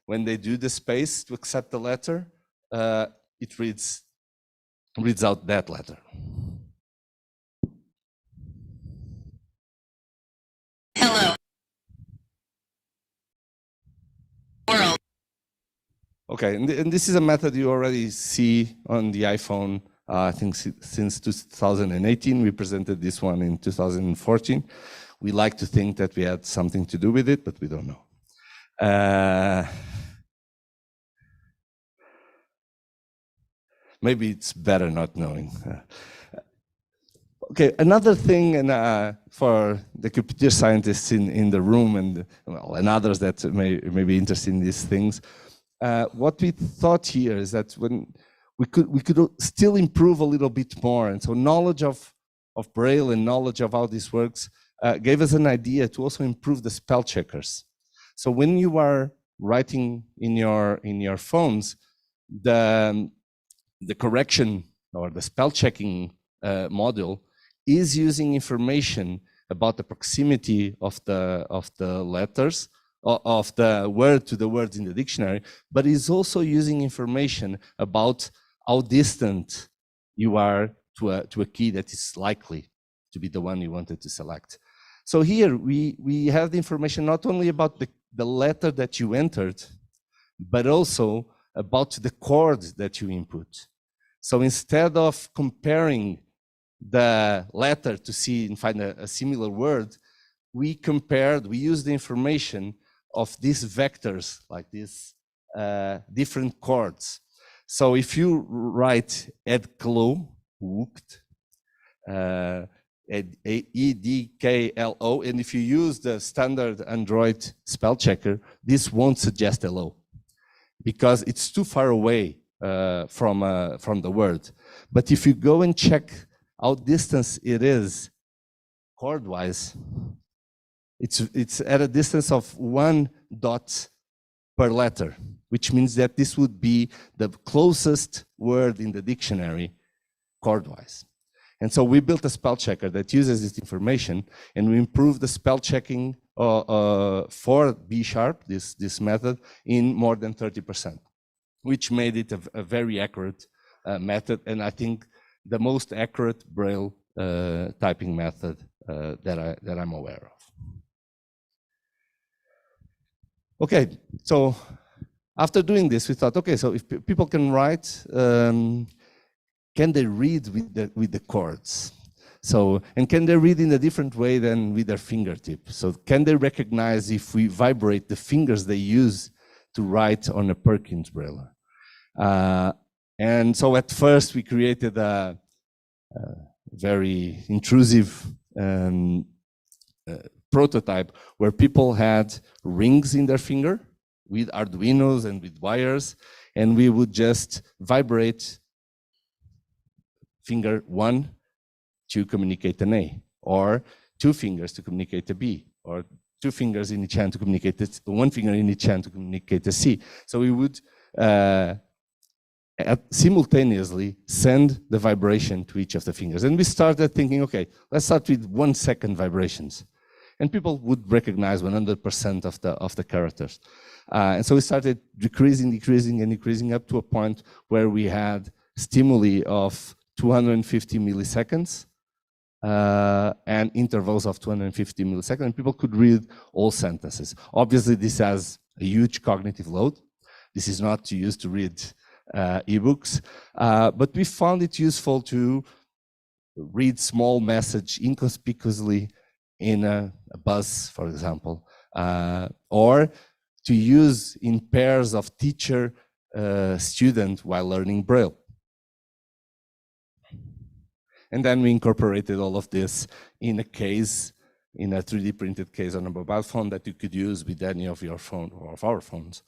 when they do the space to accept the letter, it reads out that letter. Hello. World. Okay, and this is a method you already see on the iPhone. I think since 2018, we presented this one in 2014. We like to think that we had something to do with it, but we don't know. Maybe it's better not knowing. Okay, another thing, and for the computer scientists in the room and others that may be interested in these things, what we thought here is that when we could still improve a little bit more, and so knowledge of Braille and knowledge of how this works gave us an idea to also improve the spell checkers. So when you are writing in your phones, the correction or the spell checking module is using information about the proximity of the letters, of the word to the words in the dictionary, but is also using information about how distant you are to a key that is likely to be the one you wanted to select. So here we have the information not only about the letter that you entered, but also about the chord that you input. So instead of comparing the letter to see and find a similar word, we used the information of these vectors, like these different chords. So if you write edklo, hooked, EDKLO, and if you use the standard Android spell checker, this won't suggest LO because it's too far away from the word. But if you go and check how distance it is chord-wise, it's at a distance of 1 dot per letter, which means that this would be the closest word in the dictionary chord-wise. And so we built a spell checker that uses this information, and we improved the spell checking for B#, this method, in more than 30%, which made it a very accurate method, and I think the most accurate Braille typing method that I'm aware of. Okay, so after doing this, we thought, okay, so if people can write, can they read with the chords? So, and can they read in a different way than with their fingertip? So can they recognize if we vibrate the fingers they use to write on a Perkins Braille? And so at first we created a very intrusive prototype where people had rings in their finger with Arduinos and with wires, and we would just vibrate finger 1 to communicate an A, or 2 fingers to communicate a B, or 2 fingers in each hand to communicate it, 1 finger in each hand to communicate a C. So we would simultaneously send the vibration to each of the fingers. And we started thinking, okay, let's start with 1 second vibrations. And people would recognize 100% of the characters. And so we started decreasing up to a point where we had stimuli of 250 milliseconds and intervals of 250 milliseconds, and people could read all sentences. Obviously, this has a huge cognitive load. This is not used to read ebooks, but we found it useful to read small message inconspicuously in a bus, for example, or to use in pairs of teacher student while learning Braille. And then we incorporated all of this in a case, in a 3D printed case on a mobile phone that you could use with any of your phone or of our phones,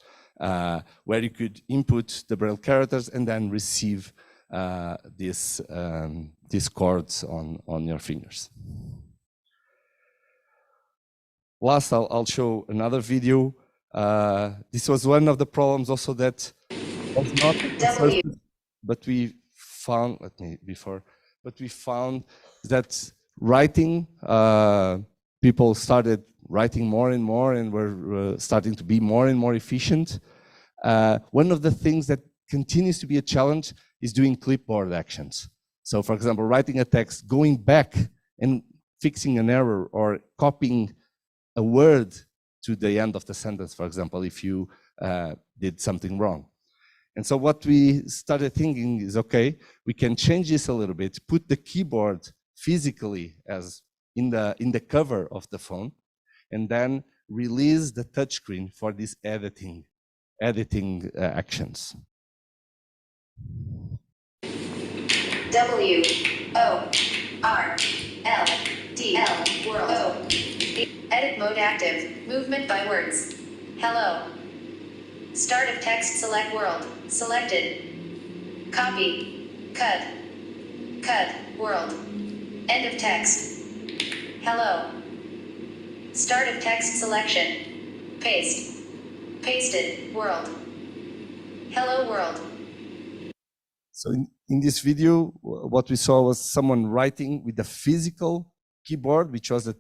where you could input the Braille characters and then receive these chords on your fingers. Last, I'll show another video. This was one of the problems also that was not researched, but we found, but we found that writing, people started writing more and more and were starting to be more and more efficient. One of the things that continues to be a challenge is doing clipboard actions. So for example, writing a text, going back and fixing an error or copying a word to the end of the sentence, for example, if you did something wrong. And so what we started thinking is, okay, we can change this a little bit, put the keyboard physically as in the cover of the phone, and then release the touchscreen for these editing actions. WORLD world. O. Edit mode active. Movement by words. Hello. Start of text, select world. Selected. Copy. Cut. Cut. World. End of text. Hello. Start of text selection. Paste. Pasted. World. Hello world. So in this video, what we saw was someone writing with a physical keyboard, which was the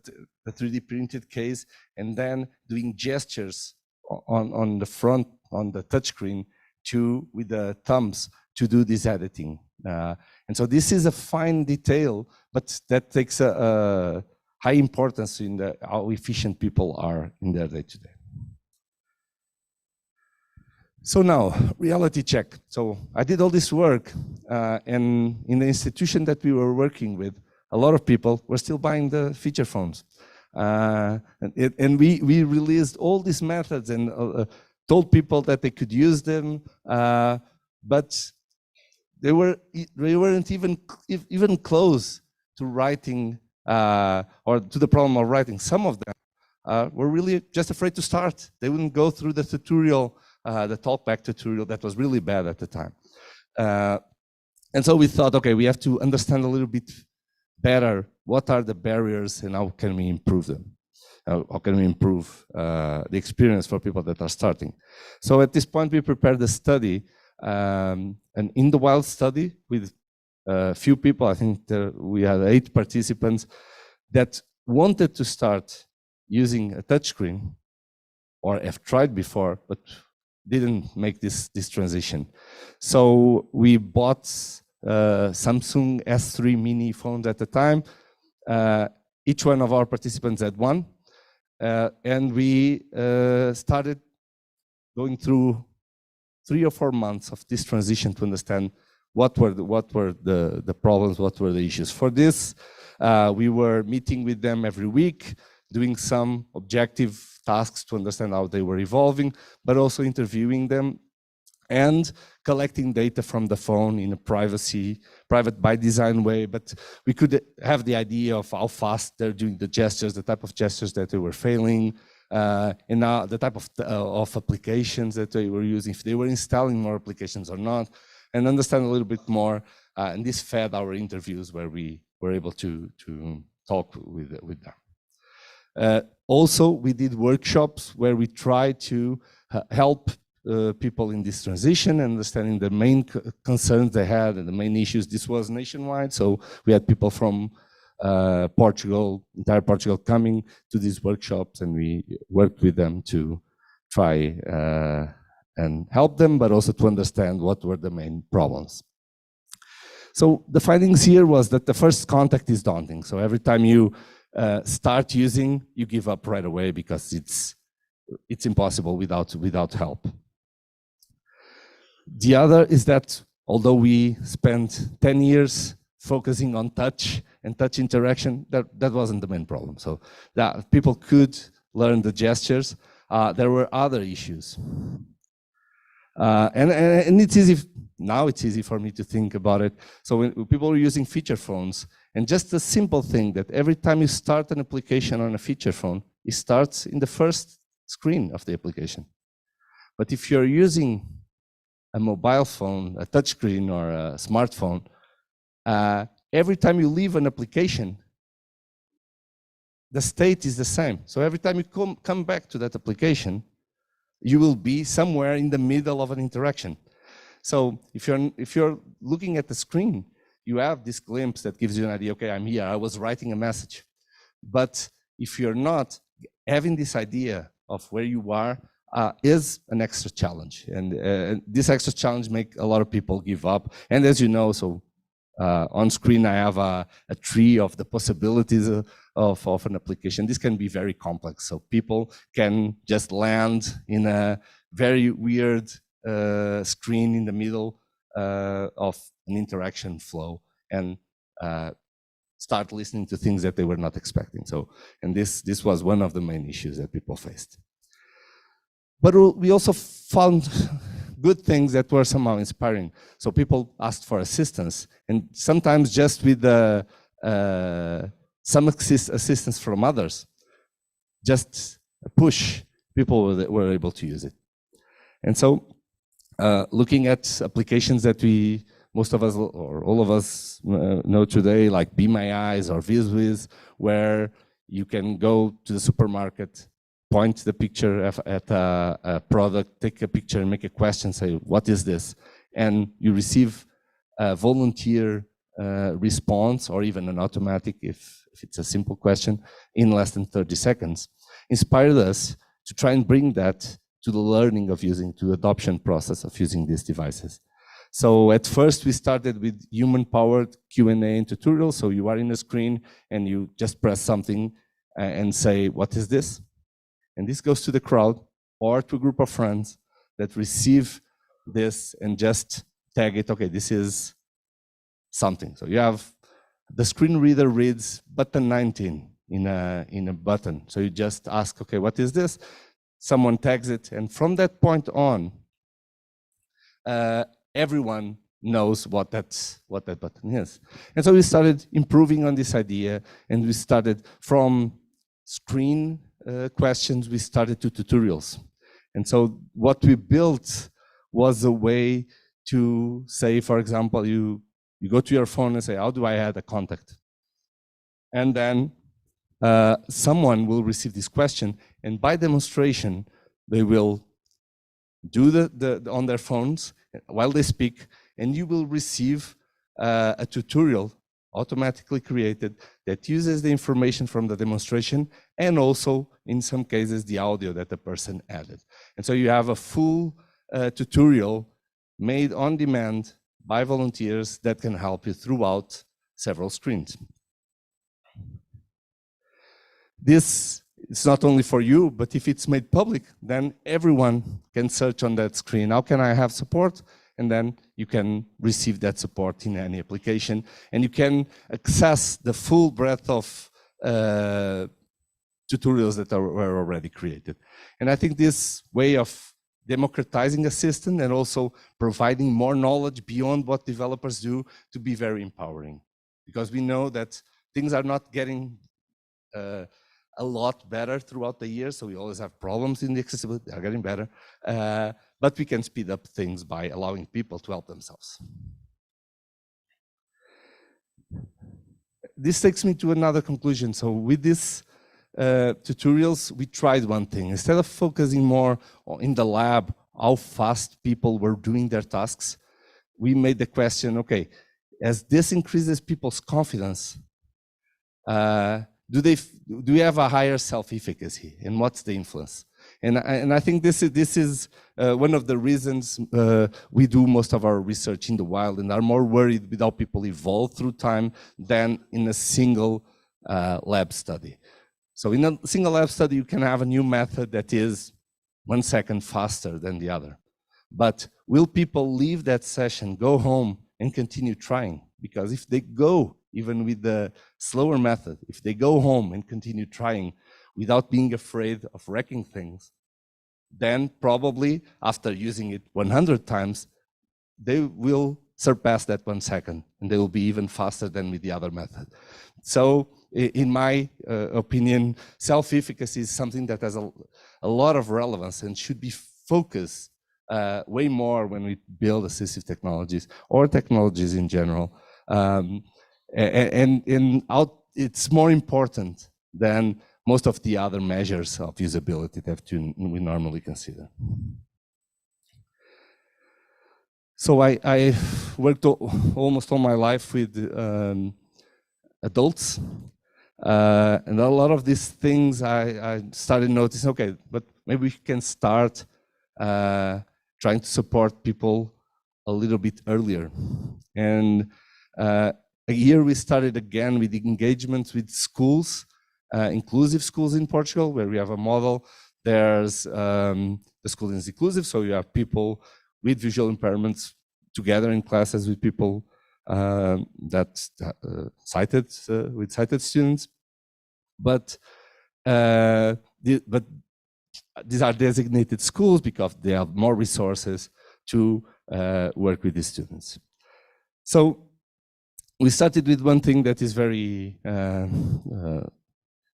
3D printed case, and then doing gestures on the front, on the touchscreen, with the thumbs to do this editing. And so this is a fine detail, but that takes a high importance in how efficient people are in their day-to-day. So now, reality check. So I did all this work, and in the institution that we were working with, a lot of people were still buying the feature phones. And we released all these methods and told people that they could use them, but they weren't even close to writing or to the problem of writing. Some of them were really just afraid to start. They wouldn't go through the tutorial, the talkback tutorial that was really bad at the time. And so we thought, okay, we have to understand a little bit better what are the barriers and how can we improve them. How can we improve the experience for people that are starting? So at this point, we prepared a study, an in the wild study with a few people. I think we had 8 participants that wanted to start using a touchscreen or have tried before, but didn't make this transition. So we bought Samsung S3 mini phones at the time. Each one of our participants had one. And we started going through 3 or 4 months of this transition to understand what were the problems, what were the issues. For this, we were meeting with them every week, doing some objective tasks to understand how they were evolving, but also interviewing them and collecting data from the phone in a private by design way, but we could have the idea of how fast they're doing the gestures, the type of gestures that they were failing, and the type of applications that they were using, if they were installing more applications or not, and understand a little bit more. And this fed our interviews where we were able to talk with them. Also, we did workshops where we tried to help people in this transition and understanding the main concerns they had and the main issues. This was nationwide, so we had people from Portugal, entire Portugal, coming to these workshops, and we worked with them to try and help them, but also to understand what were the main problems. So the findings here was that the first contact is daunting. So every time you start using, you give up right away because it's impossible without help. The other is that although we spent 10 years focusing on touch and touch interaction, that wasn't the main problem. So that people could learn the gestures. There were other issues. And it's easy, now it's easy for me to think about it. So when people were using feature phones, and just a simple thing that every time you start an application on a feature phone, it starts in the first screen of the application. But if you're using a mobile phone, a touchscreen or a smartphone, every time you leave an application, the state is the same. So every time you come back to that application, you will be somewhere in the middle of an interaction. So if you're looking at the screen, you have this glimpse that gives you an idea, okay, I'm here, I was writing a message. But if you're not, having this idea of where you are is an extra challenge. And this extra challenge makes a lot of people give up. And as you know, so on screen I have a tree of the possibilities of an application. This can be very complex. So people can just land in a very weird screen in the middle of an interaction flow and start listening to things that they were not expecting. So, and this was one of the main issues that people faced. But we also found good things that were somehow inspiring. So people asked for assistance, and sometimes just with some assistance from others, just a push, people were able to use it. And so looking at applications that most of us or all of us know today, like Be My Eyes or VizWiz, where you can go to the supermarket point the picture at a product, take a picture and make a question, say, what is this? And you receive a volunteer response, or even an automatic if it's a simple question, in less than 30 seconds, inspired us to try and bring that to the learning of using, to the adoption process of using these devices. So at first we started with human-powered Q&A and tutorials. So you are in a screen and you just press something and say, what is this? And this goes to the crowd or to a group of friends that receive this and just tag it, okay, this is something. So you have the screen reader reads button 19 in a button. So you just ask, okay, what is this? Someone tags it, and from that point on, everyone knows what that button is. And so we started improving on this idea, and we started from screen questions, we started to tutorials. And so what we built was a way to say, for example, you go to your phone and say, how do I add a contact? And then someone will receive this question, and by demonstration, they will do the on their phones while they speak, and you will receive a tutorial automatically created that uses the information from the demonstration and also, in some cases, the audio that the person added. And so you have a full tutorial made on demand by volunteers that can help you throughout several screens. This is not only for you, but if it's made public, then everyone can search on that screen. How can I have support? And then you can receive that support in any application, and you can access the full breadth of tutorials that were already created. And I think this way of democratizing a system and also providing more knowledge beyond what developers do to be very empowering, because we know that things are not getting a lot better throughout the year, so we always have problems in the accessibility. They are getting better, but we can speed up things by allowing people to help themselves. This takes me to another conclusion. So with these tutorials, we tried one thing. Instead of focusing more in the lab, how fast people were doing their tasks, we made the question, okay, as this increases people's confidence, do we have a higher self-efficacy, and what's the influence? And I think this is one of the reasons we do most of our research in the wild and are more worried with how people evolve through time than in a single lab study. So in a single lab study, you can have a new method that is 1 second faster than the other. But will people leave that session, go home, and continue trying? Because if they go, even with the slower method, if they go home and continue trying without being afraid of wrecking things, then probably after using it 100 times, they will surpass that 1 second, and they will be even faster than with the other method. So in my opinion, self-efficacy is something that has a lot of relevance and should be focused way more when we build assistive technologies or technologies in general. It's more important than most of the other measures of usability that we normally consider. So I worked almost all my life with adults, and a lot of these things I started noticing, okay, but maybe we can start trying to support people a little bit earlier. And here we started again with engagements with schools, inclusive schools in Portugal, where we have a model. There's the school is inclusive, so you have people with visual impairments together in classes with people that with sighted students. But these are designated schools because they have more resources to work with these students. So we started with one thing that is very,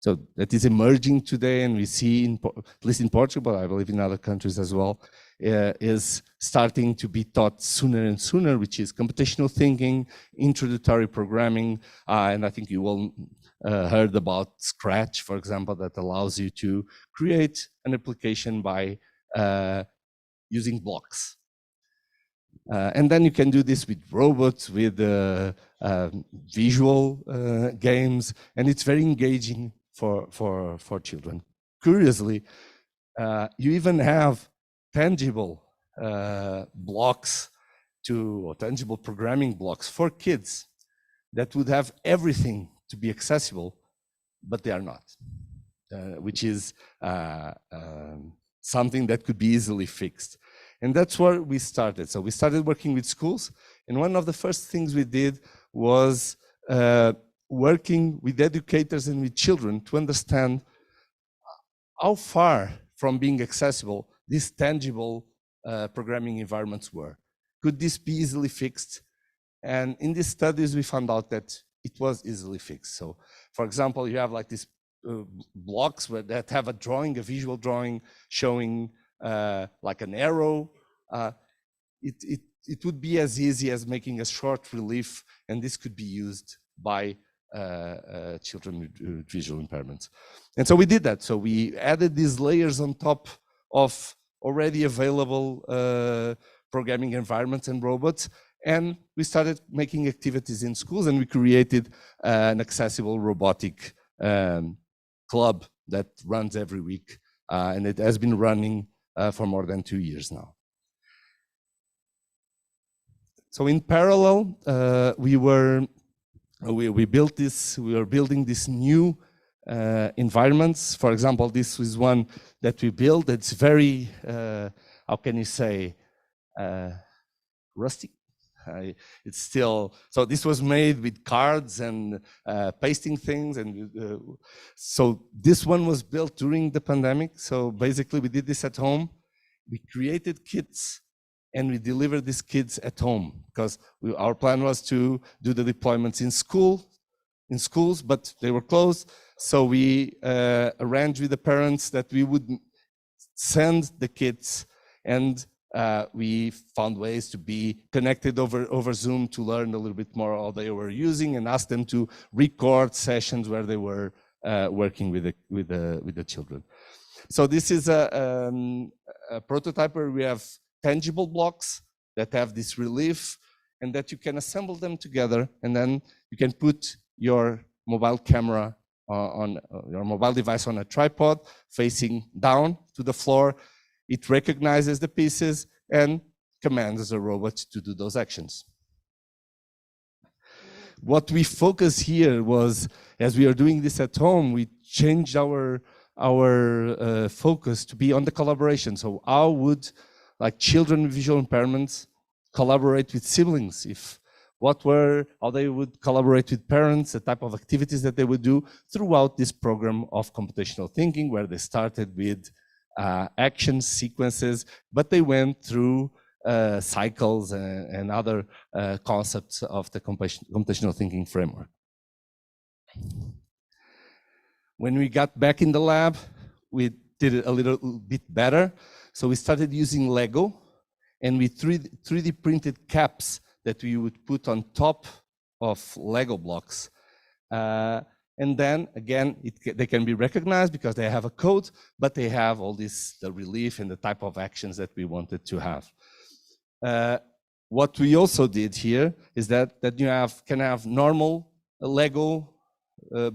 so that is emerging today, and we see, at least in Portugal, but I believe in other countries as well, is starting to be taught sooner and sooner, which is computational thinking, introductory programming, and I think you all heard about Scratch, for example, that allows you to create an application by using blocks. And then you can do this with robots, with visual games, and it's very engaging for children. Curiously, you even have tangible blocks or tangible programming blocks for kids that would have everything to be accessible, but they are not, which is something that could be easily fixed. And that's where we started. So we started working with schools, and one of the first things we did was working with educators and with children to understand how far from being accessible these tangible programming environments were. Could this be easily fixed? And in these studies, we found out that it was easily fixed. So, for example, you have like these blocks that have a drawing, a visual drawing showing like an arrow. It would be as easy as making a short relief, and this could be used by children with visual impairments. And so we did that. So we added these layers on top of already available programming environments and robots, and we started making activities in schools, and we created an accessible robotic club that runs every week, and it has been running for more than 2 years now. So in parallel, we were building this new environments. For example, this was one that we built. It's very, how can you say, rustic. It's still, so this was made with cards and pasting things, and so this one was built during the pandemic. So basically we did this at home. We created kits and we delivered these kids at home, because our plan was to do the deployments in schools, but they were closed. So we arranged with the parents that we would send the kids, and we found ways to be connected over Zoom to learn a little bit more how they were using, and ask them to record sessions where they were working with the children. So this is a prototype where we have tangible blocks that have this relief, and that you can assemble them together, and then you can put your mobile camera on your mobile device on a tripod facing down to the floor. It recognizes the pieces and commands the robot to do those actions. What we focus here was, as we are doing this at home, we changed our focus to be on the collaboration. So how would like children with visual impairments collaborate with siblings? How they would collaborate with parents, the type of activities that they would do throughout this program of computational thinking, where they started with action sequences, but they went through cycles and other concepts of the computational thinking framework. When we got back in the lab, we did it a little bit better. So we started using Lego, and we 3D printed caps that we would put on top of Lego blocks. And then again, they can be recognized because they have a code, but they have all this, the relief and the type of actions that we wanted to have. What we also did here is that you can have normal Lego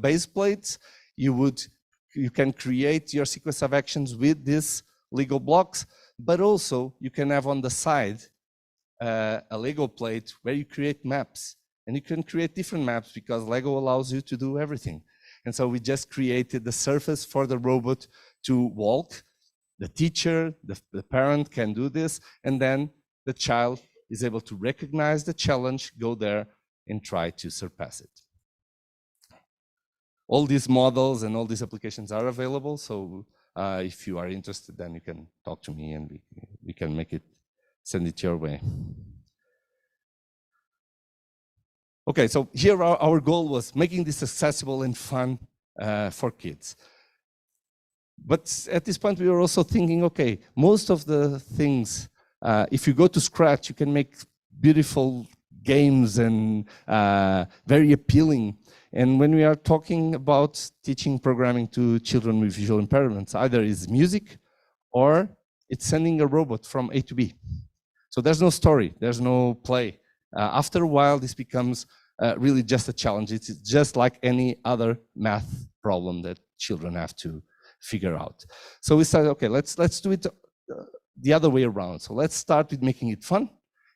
base plates. You can create your sequence of actions with these Lego blocks, but also you can have on the side a Lego plate where you create maps. And you can create different maps because Lego allows you to do everything. And so we just created the surface for the robot to walk. The teacher, the parent can do this, and then the child is able to recognize the challenge, go there, and try to surpass it. All these models and all these applications are available, so if you are interested, then you can talk to me and we can send it your way. Okay, so here our goal was making this accessible and fun for kids. But at this point, we were also thinking, okay, most of the things, if you go to Scratch, you can make beautiful games and very appealing. And when we are talking about teaching programming to children with visual impairments, either it's music or it's sending a robot from A to B. So there's no story, there's no play. After a while, this becomes really just a challenge. It's just like any other math problem that children have to figure out. So we started, okay, let's do it the other way around. So let's start with making it fun,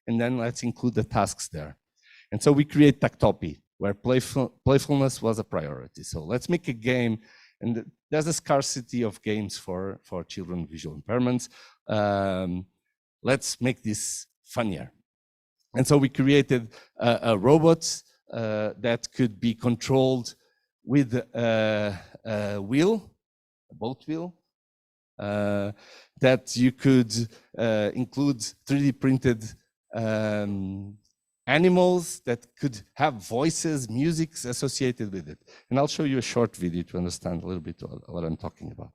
and then let's include the tasks there. And so we create Tactopy, where playfulness was a priority. So let's make a game, and there's a scarcity of games for children with visual impairments. Let's make this funnier. And so we created a robot that could be controlled with a wheel, a boat wheel, that you could include 3D printed animals that could have voices, music associated with it. And I'll show you a short video to understand a little bit what I'm talking about.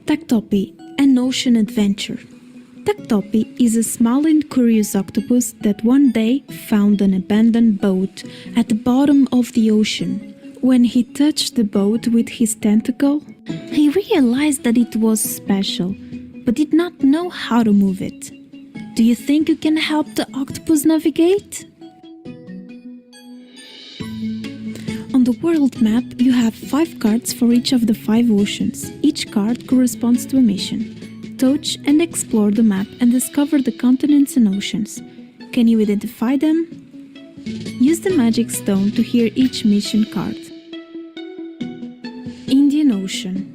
Tactopy, an ocean adventure. Tactopy is a small and curious octopus that one day found an abandoned boat at the bottom of the ocean. When he touched the boat with his tentacle, he realized that it was special, but did not know how to move it. Do you think you can help the octopus navigate? On the world map, you have 5 cards for each of the 5 oceans. Each card corresponds to a mission. Touch and explore the map and discover the continents and oceans. Can you identify them? Use the magic stone to hear each mission card. Indian Ocean.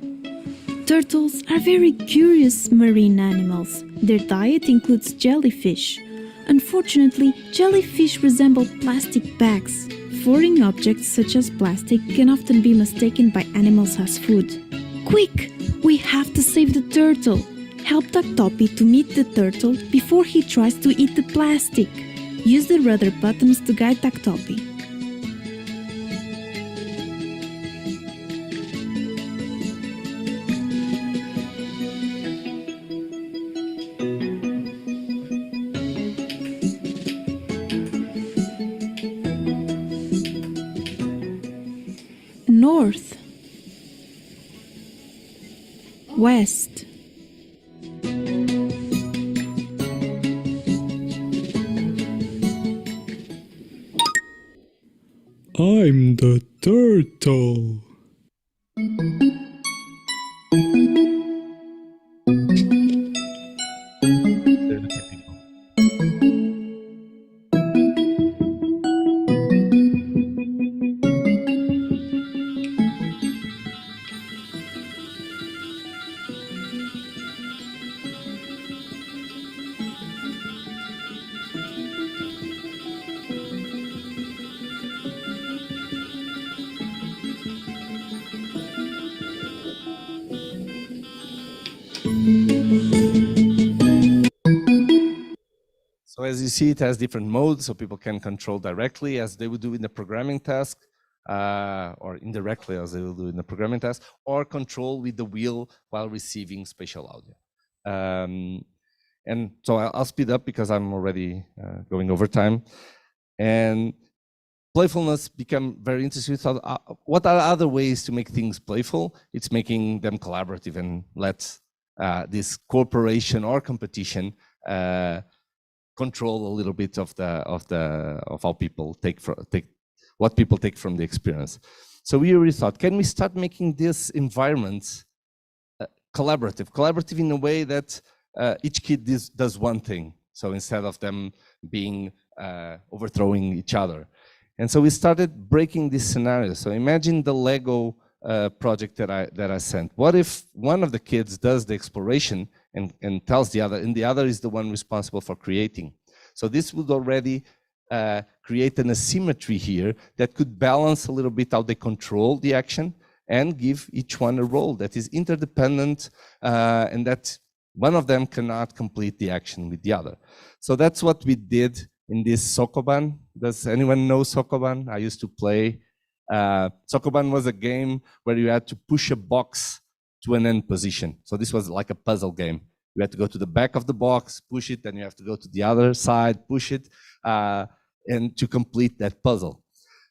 Turtles are very curious marine animals. Their diet includes jellyfish. Unfortunately, jellyfish resemble plastic bags. Foreign objects such as plastic can often be mistaken by animals as food. Quick! We have to save the turtle! Help Tactopy to meet the turtle before he tries to eat the plastic. Use the rudder buttons to guide Tactopy. North, West, I'm the turtle. So as you see, it has different modes, so people can control directly as they would do in the programming task, or indirectly as they will do in the programming task, or control with the wheel while receiving spatial audio. And so I'll speed up because I'm already going over time. And playfulness become very interesting. So, what are other ways to make things playful? It's making them collaborative and let this cooperation or competition control a little bit of how people take what people take from the experience. So we already thought, can we start making this environment collaborative in a way that each kid does one thing. So instead of them being overthrowing each other. And so we started breaking this scenario. So imagine the Lego project that I sent. What if one of the kids does the exploration and tells the other, and the other is the one responsible for creating? So this would already create an asymmetry here that could balance a little bit how they control the action and give each one a role that is interdependent and that one of them cannot complete the action with the other. So that's what we did in this Sokoban. Does anyone know Sokoban? I used to play Sokoban was a game where you had to push a box to an end position. So this was like a puzzle game. You had to go to the back of the box, push it, and you have to go to the other side, push it, and to complete that puzzle.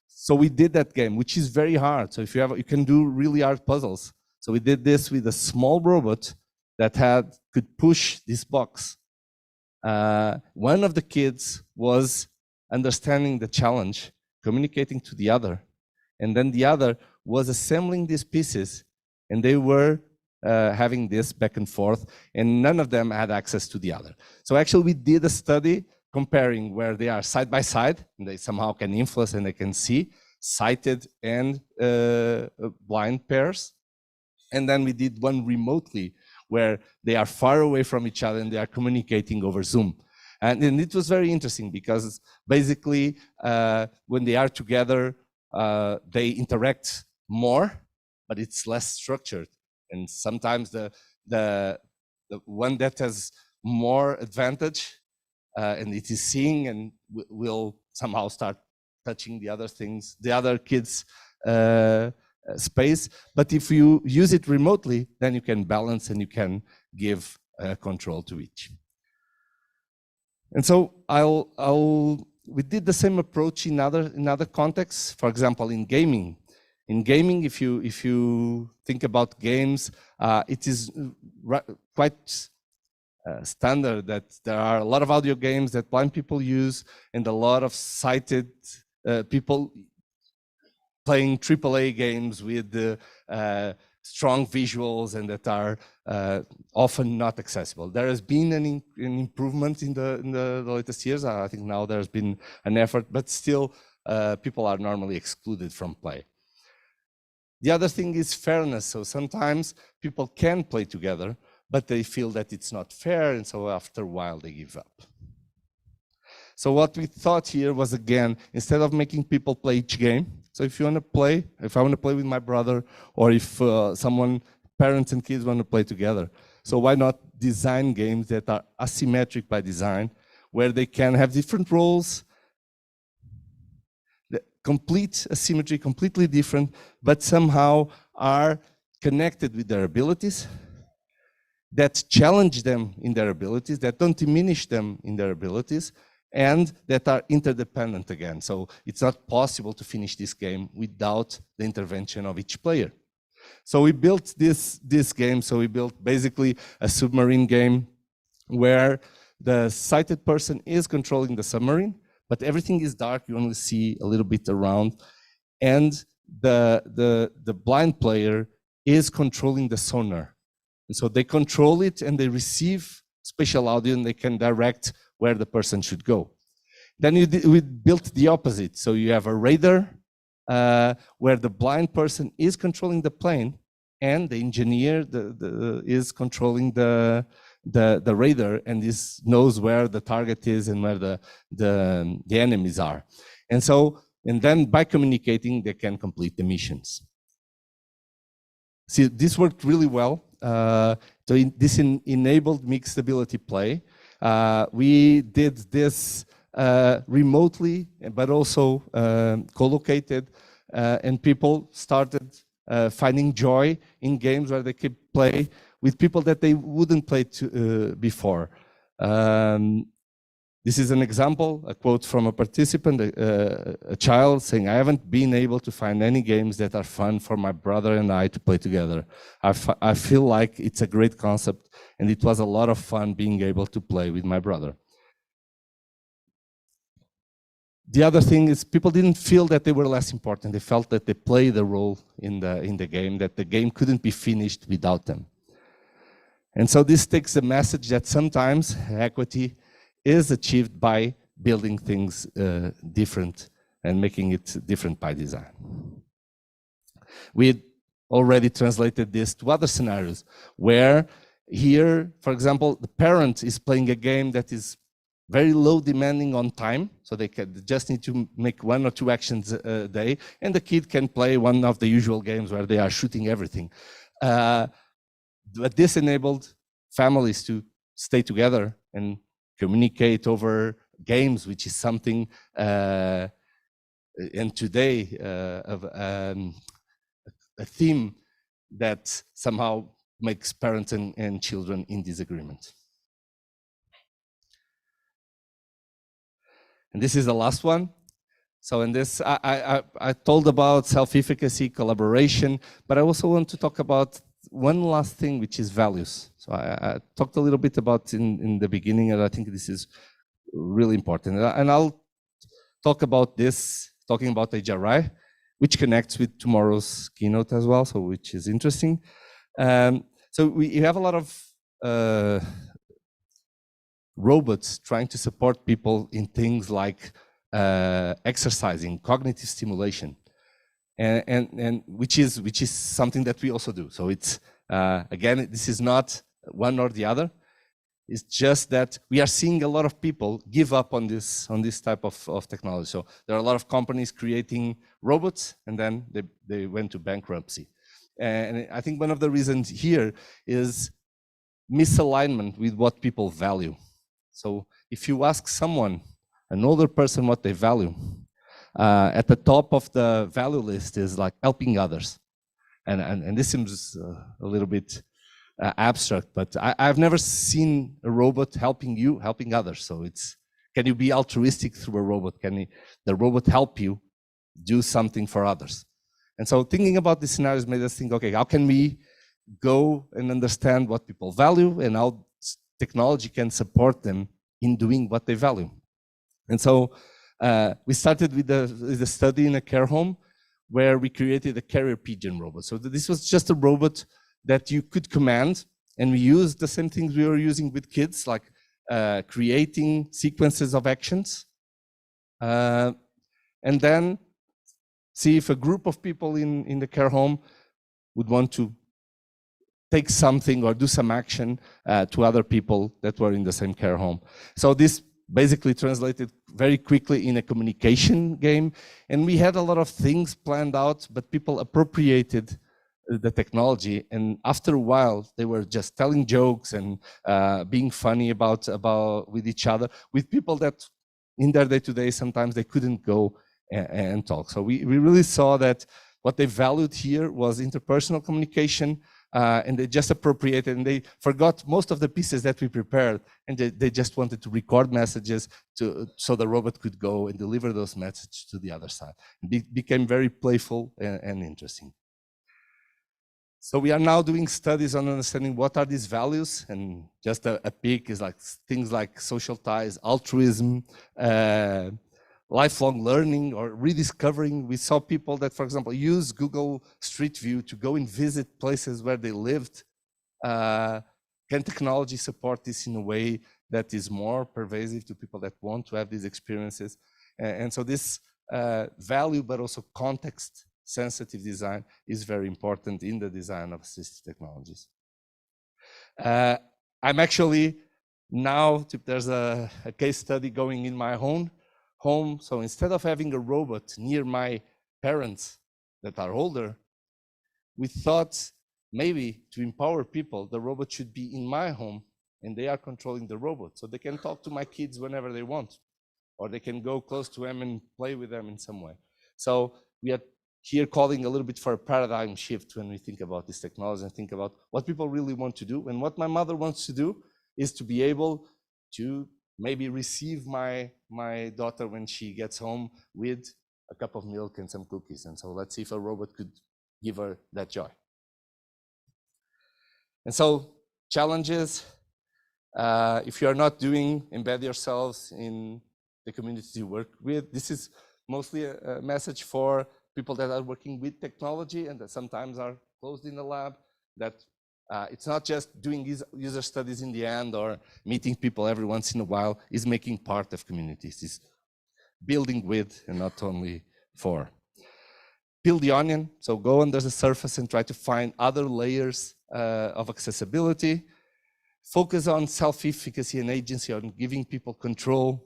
So we did that game, which is very hard. So if you can do really hard puzzles. So we did this with a small robot that could push this box. One of the kids was understanding the challenge, communicating to the other, and then the other was assembling these pieces, and they were having this back and forth, and none of them had access to the other. So actually we did a study comparing where they are side by side, and they somehow can influence and they can see, sighted and blind pairs. And then we did one remotely where they are far away from each other and they are communicating over Zoom. And it was very interesting because basically when they are together, they interact more, but it's less structured. And sometimes the one that has more advantage and it is seeing and will somehow start touching the other things, the other kids' space. But if you use it remotely, then you can balance and you can give control to each. And so we did the same approach in other contexts. For example, in gaming. In gaming, if you think about games, it is quite standard that there are a lot of audio games that blind people use and a lot of sighted people playing AAA games with strong visuals and that are often not accessible. There has been an improvement in the latest years. I think now there's been an effort, but still people are normally excluded from play. The other thing is fairness. So sometimes people can play together, but they feel that it's not fair, and so after a while they give up. So what we thought here was, again, instead of making people play each game, so if I want to play with my brother, or if parents and kids want to play together, so why not design games that are asymmetric by design, where they can have different roles, complete asymmetry, completely different, but somehow are connected with their abilities, that challenge them in their abilities, that don't diminish them in their abilities, and that are interdependent again. So it's not possible to finish this game without the intervention of each player. So we built this game. So we built basically a submarine game where the sighted person is controlling the submarine, but everything is dark. You only see a little bit around. And the blind player is controlling the sonar. And so they control it and they receive spatial audio and they can direct where the person should go. Then we built the opposite. So you have a radar where the blind person is controlling the plane and the engineer is controlling the radar and knows where the target is and where the enemies are. And then by communicating, they can complete the missions. See, this worked really well. So this enabled mixed ability play. We did this remotely, but also co-located, and people started finding joy in games where they could play with people that they wouldn't play before. This is an example, a quote from a participant, a child saying, "I haven't been able to find any games that are fun for my brother and I to play together. I feel like it's a great concept, and it was a lot of fun being able to play with my brother." The other thing is people didn't feel that they were less important. They felt that they played a role in the game, that the game couldn't be finished without them. And so this takes a message that sometimes equity is achieved by building things different and making it different by design. We already translated this to other scenarios where here, for example, the parent is playing a game that is very low demanding on time, so they just need to make 1 or 2 actions a day, and the kid can play one of the usual games where they are shooting everything. But this enabled families to stay together and communicate over games, which is something and today a theme that somehow makes parents and children in disagreement. And this is the last one. So in this, I told about self-efficacy, collaboration, but I also want to talk about one last thing, which is values. So I talked a little bit about in the beginning, and I think this is really important. And I'll talk about this, talking about HRI, which connects with tomorrow's keynote as well, so which is interesting. So we have a lot of robots trying to support people in things like exercising, cognitive stimulation, and which is something that we also do. So it's again, this is not one or the other. It's just that we are seeing a lot of people give up on this type of technology. So there are a lot of companies creating robots, and then they went to bankruptcy. And I think one of the reasons here is misalignment with what people value. So if you ask someone, an older person, what they value, at the top of the value list is like helping others. And this seems a little bit abstract, but I've never seen a robot helping you, helping others. So it's, can you be altruistic through a robot? Can the robot help you do something for others? And so thinking about these scenarios made us think, okay, how can we go and understand what people value and how technology can support them in doing what they value? And so we started with the study in a care home where we created a carrier pigeon robot. So this was just a robot that you could command, and we used the same things we were using with kids, like creating sequences of actions, and then see if a group of people in the care home would want to take something or do some action to other people that were in the same care home. So this basically translated very quickly in a communication game, and we had a lot of things planned out, but people appropriated the technology, and after a while they were just telling jokes and being funny about with each other, with people that in their day-to-day sometimes they couldn't go and talk. So we really saw that what they valued here was interpersonal communication, and they just appropriated, and they forgot most of the pieces that we prepared, and they just wanted to record messages so the robot could go and deliver those messages to the other side. It became very playful and interesting. So we are now doing studies on understanding what are these values, and just a peek is like things like social ties, altruism, lifelong learning, or rediscovering. We saw people that, for example, use Google Street View to go and visit places where they lived. Can technology support this in a way that is more pervasive to people that want to have these experiences? And so this value, but also context sensitive design is very important in the design of assistive technologies. I'm actually now, there's a case study going in my own home. So instead of having a robot near my parents that are older, we thought maybe to empower people, the robot should be in my home and they are controlling the robot. So they can talk to my kids whenever they want, or they can go close to them and play with them in some way. So we are here calling a little bit for a paradigm shift when we think about this technology and think about what people really want to do. And what my mother wants to do is to be able to maybe receive my daughter when she gets home with a cup of milk and some cookies. And so let's see if a robot could give her that joy. And so challenges, if you are not doing, embed yourselves in the communities you work with. This is mostly a message for people that are working with technology and that sometimes are closed in the lab, that it's not just doing user studies in the end or meeting people every once in a while, is making part of communities, is building with and not only for. Peel the onion, so go under the surface and try to find other layers of accessibility. Focus on self-efficacy and agency, on giving people control.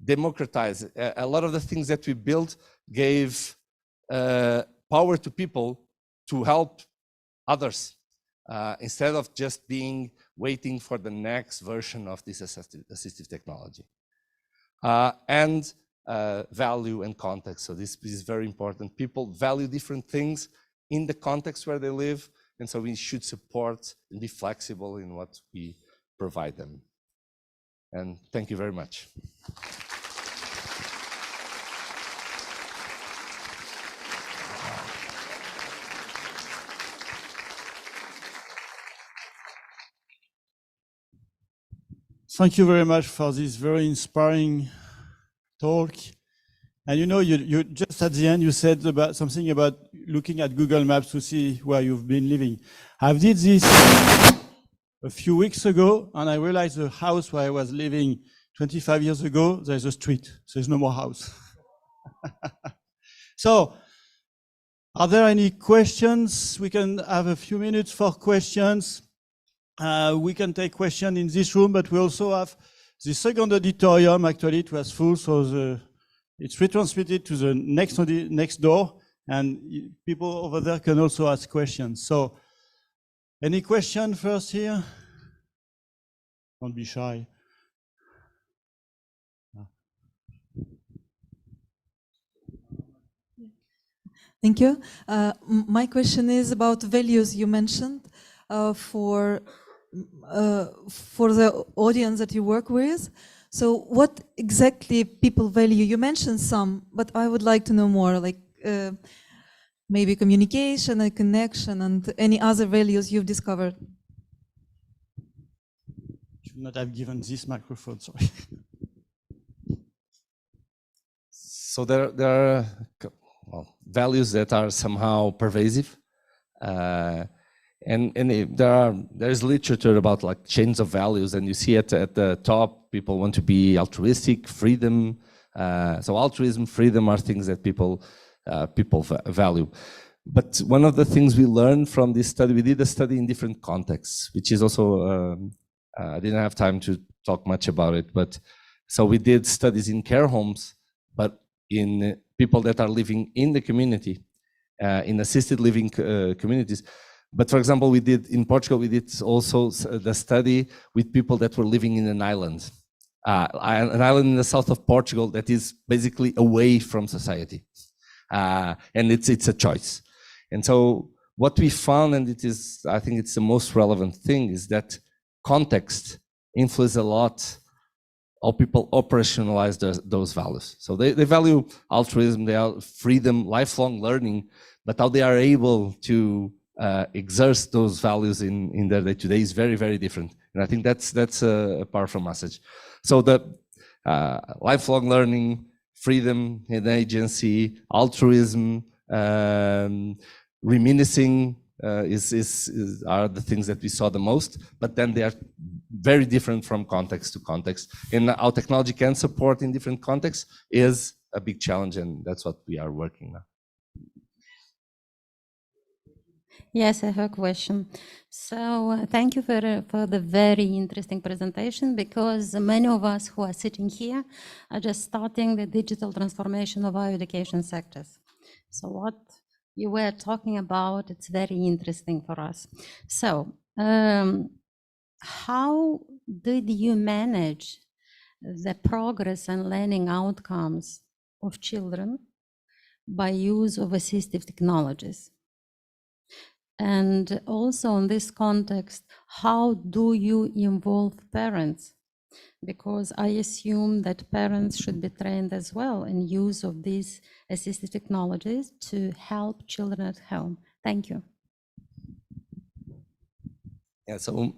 Democratize. A lot of the things that we built gave power to people to help others, instead of just waiting for the next version of this assistive technology. And value and context. So this is very important. People value different things in the context where they live, and so we should support and be flexible in what we provide them. And thank you very much. Thank you very much for this very inspiring talk. And you know, you just at the end, you said about something about looking at Google Maps to see where you've been living. I did this a few weeks ago, and I realized the house where I was living 25 years ago, there's a street. There's no more house. So, are there any questions? We can have a few minutes for questions. We can take questions in this room, but we also have the second auditorium. Actually, it was full, so it's retransmitted to the next door, and people over there can also ask questions. So, any question first here? Don't be shy. Thank you. My question is about values you mentioned for the audience that you work with. So what exactly people value? You mentioned some, but I would like to know more, like maybe communication and connection and any other values you've discovered. Should not have given this microphone, sorry. So there are values that are somehow pervasive. And there is literature about like chains of values, and you see at the top, people want to be altruistic, freedom. So altruism, freedom are things that people value. But one of the things we learned from this study, we did a study in different contexts, which is also, I didn't have time to talk much about it, but so we did studies in care homes, but in people that are living in the community, in assisted living communities. But for example, we did in Portugal, we did also the study with people that were living in an island in the south of Portugal that is basically away from society. And it's a choice. And so what we found, and it is, I think it's the most relevant thing, is that context influences a lot how people operationalize those values. So they value altruism, they are freedom, lifelong learning, but how they are able to exert those values in their day-to-day is very, very different. And I think that's a powerful message. So the lifelong learning, freedom and agency, altruism, reminiscing are the things that we saw the most, but then they are very different from context to context. And how technology can support in different contexts is a big challenge, and that's what we are working on. Yes, I have a question. So thank you for the very interesting presentation, because many of us who are sitting here are just starting the digital transformation of our education sectors. So what you were talking about, it's very interesting for us. So how did you manage the progress and learning outcomes of children by use of assistive technologies? And also in this context, how do you involve parents? Because I assume that parents should be trained as well in use of these assistive technologies to help children at home. Thank you. Yeah, so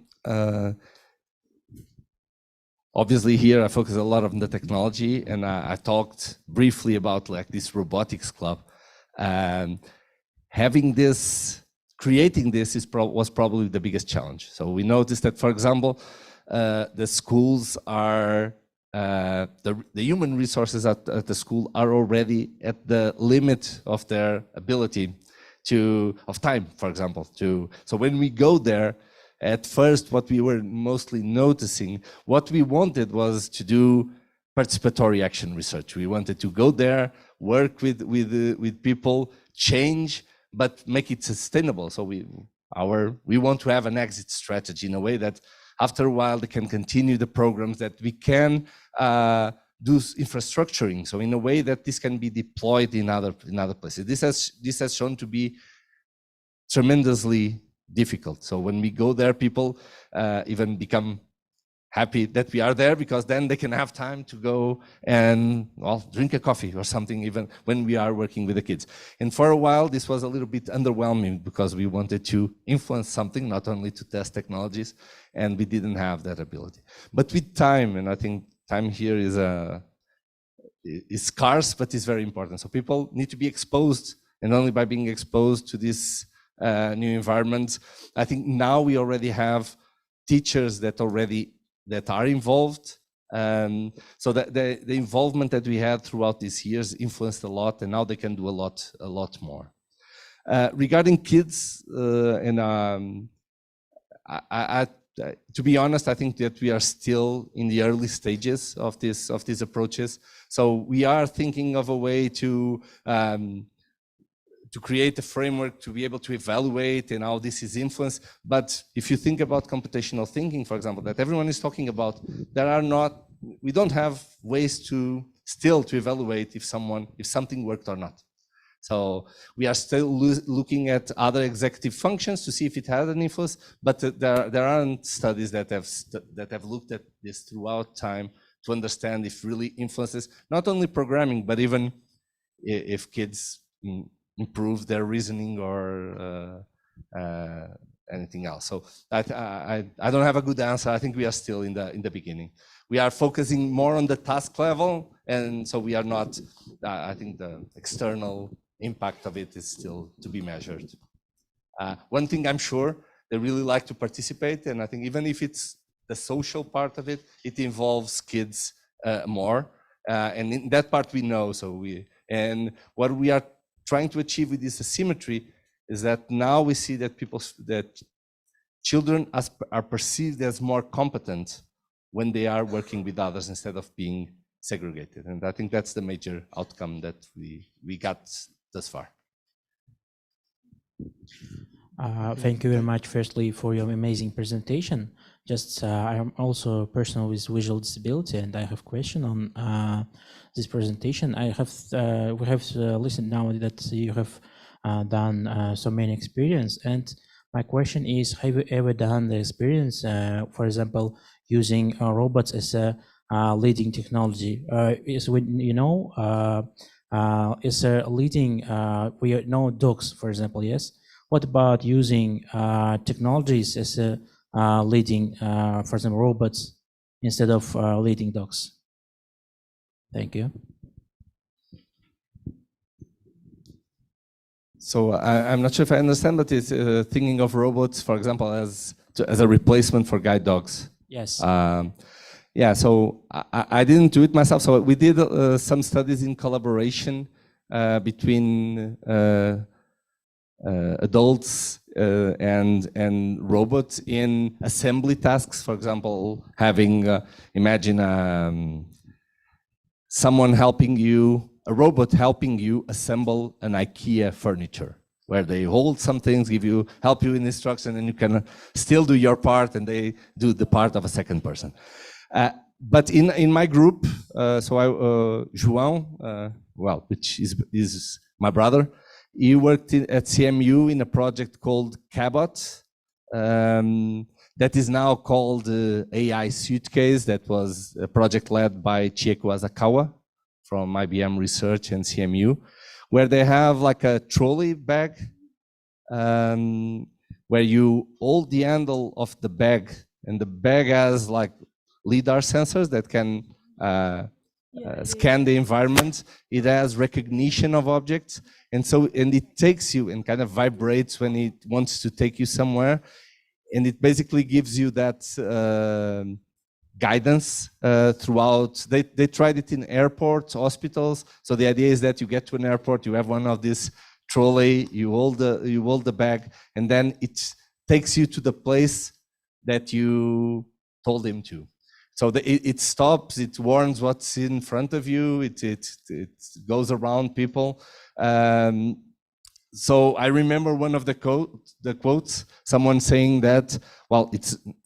obviously here I focus a lot on the technology, and I talked briefly about like this robotics club. Creating this was probably the biggest challenge. So we noticed that, for example, the schools are, the human resources at the school are already at the limit of their ability of time, for example. So when we go there, at first, what we were mostly noticing, what we wanted was to do participatory action research. We wanted to go there, work with people, change, but make it sustainable. So we want to have an exit strategy in a way that after a while they can continue the programs, that we can do infrastructuring, so in a way that this can be deployed in other places. This has shown to be tremendously difficult. So when we go there, people even become happy that we are there, because then they can have time to go and, well, drink a coffee or something, even when we are working with the kids. And for a while, this was a little bit underwhelming, because we wanted to influence something, not only to test technologies, and we didn't have that ability. But with time, and I think time here is scarce, but it's very important. So people need to be exposed, and only by being exposed to this new environment. I think now we already have teachers that are involved. So that the involvement that we had throughout these years influenced a lot, and now they can do a lot more. Regarding kids, to be honest, I think that we are still in the early stages of these approaches. So we are thinking of a way to create a framework to be able to evaluate and how this is influenced. But if you think about computational thinking, for example, that everyone is talking about, we don't have ways to evaluate if something worked or not. So we are still looking at other executive functions to see if it had an influence, but there aren't studies that have looked at this throughout time to understand if really influences not only programming, but even if kids improve their reasoning or anything else. So I don't have a good answer. I think we are still in the beginning. We are focusing more on the task level, and so we are not. I think the external impact of it is still to be measured. One thing I'm sure they really like to participate, and I think even if it's the social part of it, it involves kids more, and in that part we know. And what we are trying to achieve with this asymmetry is that now we see that children are perceived as more competent when they are working with others instead of being segregated. And I think that's the major outcome that we got thus far. Thank you very much, firstly, for your amazing presentation. I am also a person with visual disability, and I have a question on this presentation. we have listened now that you have done so many experience, and my question is, have you ever done the experience, for example, using robots as a leading technology? Is a leading, we know dogs, for example, yes? What about using technologies as a leading, for example, robots instead of leading dogs? Thank you. So I'm not sure if I understand, but it's thinking of robots, for example, as a replacement for guide dogs. Yes. Yeah, so I didn't do it myself. So we did some studies in collaboration between adults and robots in assembly tasks. For example, having imagine someone helping you, a robot helping you assemble an IKEA furniture, where they hold some things, help you in instruction, and you can still do your part, and they do the part of a second person. But in my group, João, which is my brother, he worked at CMU in a project called Cabot, that is now called AI Suitcase. That was a project led by Chieko Asakawa from IBM Research and CMU, where they have like a trolley bag, where you hold the handle of the bag, and the bag has like LiDAR sensors that can scan the environment. It has recognition of objects, and it takes you and kind of vibrates when it wants to take you somewhere, and it basically gives you that guidance throughout. They tried it in airports, hospitals. So the idea is that you get to an airport, you have one of these trolley, you hold the bag, and then it takes you to the place that you told him to. So it stops, it warns what's in front of you, it goes around people. So I remember one of the quotes, someone saying that, well,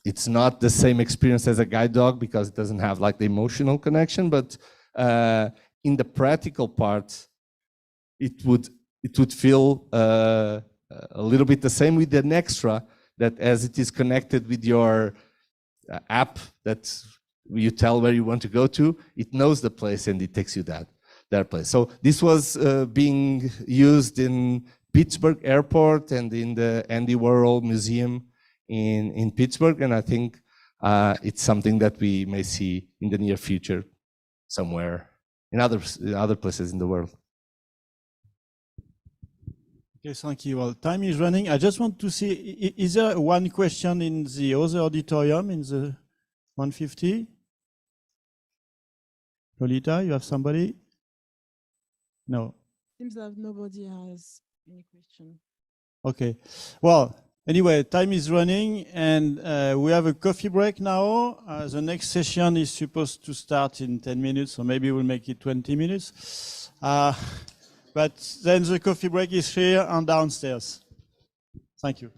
it's not the same experience as a guide dog because it doesn't have like the emotional connection, but in the practical part, it would feel a little bit the same with an extra, that as it is connected with your app that you tell where you want to go to, it knows the place and it takes you that place. So this was being used in Pittsburgh Airport and in the Andy Warhol Museum in Pittsburgh, and I think it's something that we may see in the near future somewhere in other places in the world. Okay, thank you. Well, time is running. I just want to see, is there one question in the other auditorium, in the 150? Lolita, you have somebody? No. Seems that nobody has any question. Okay. Well, anyway, time is running, and we have a coffee break now. The next session is supposed to start in 10 minutes, so maybe we'll make it 20 minutes. But then the coffee break is here and downstairs. Thank you.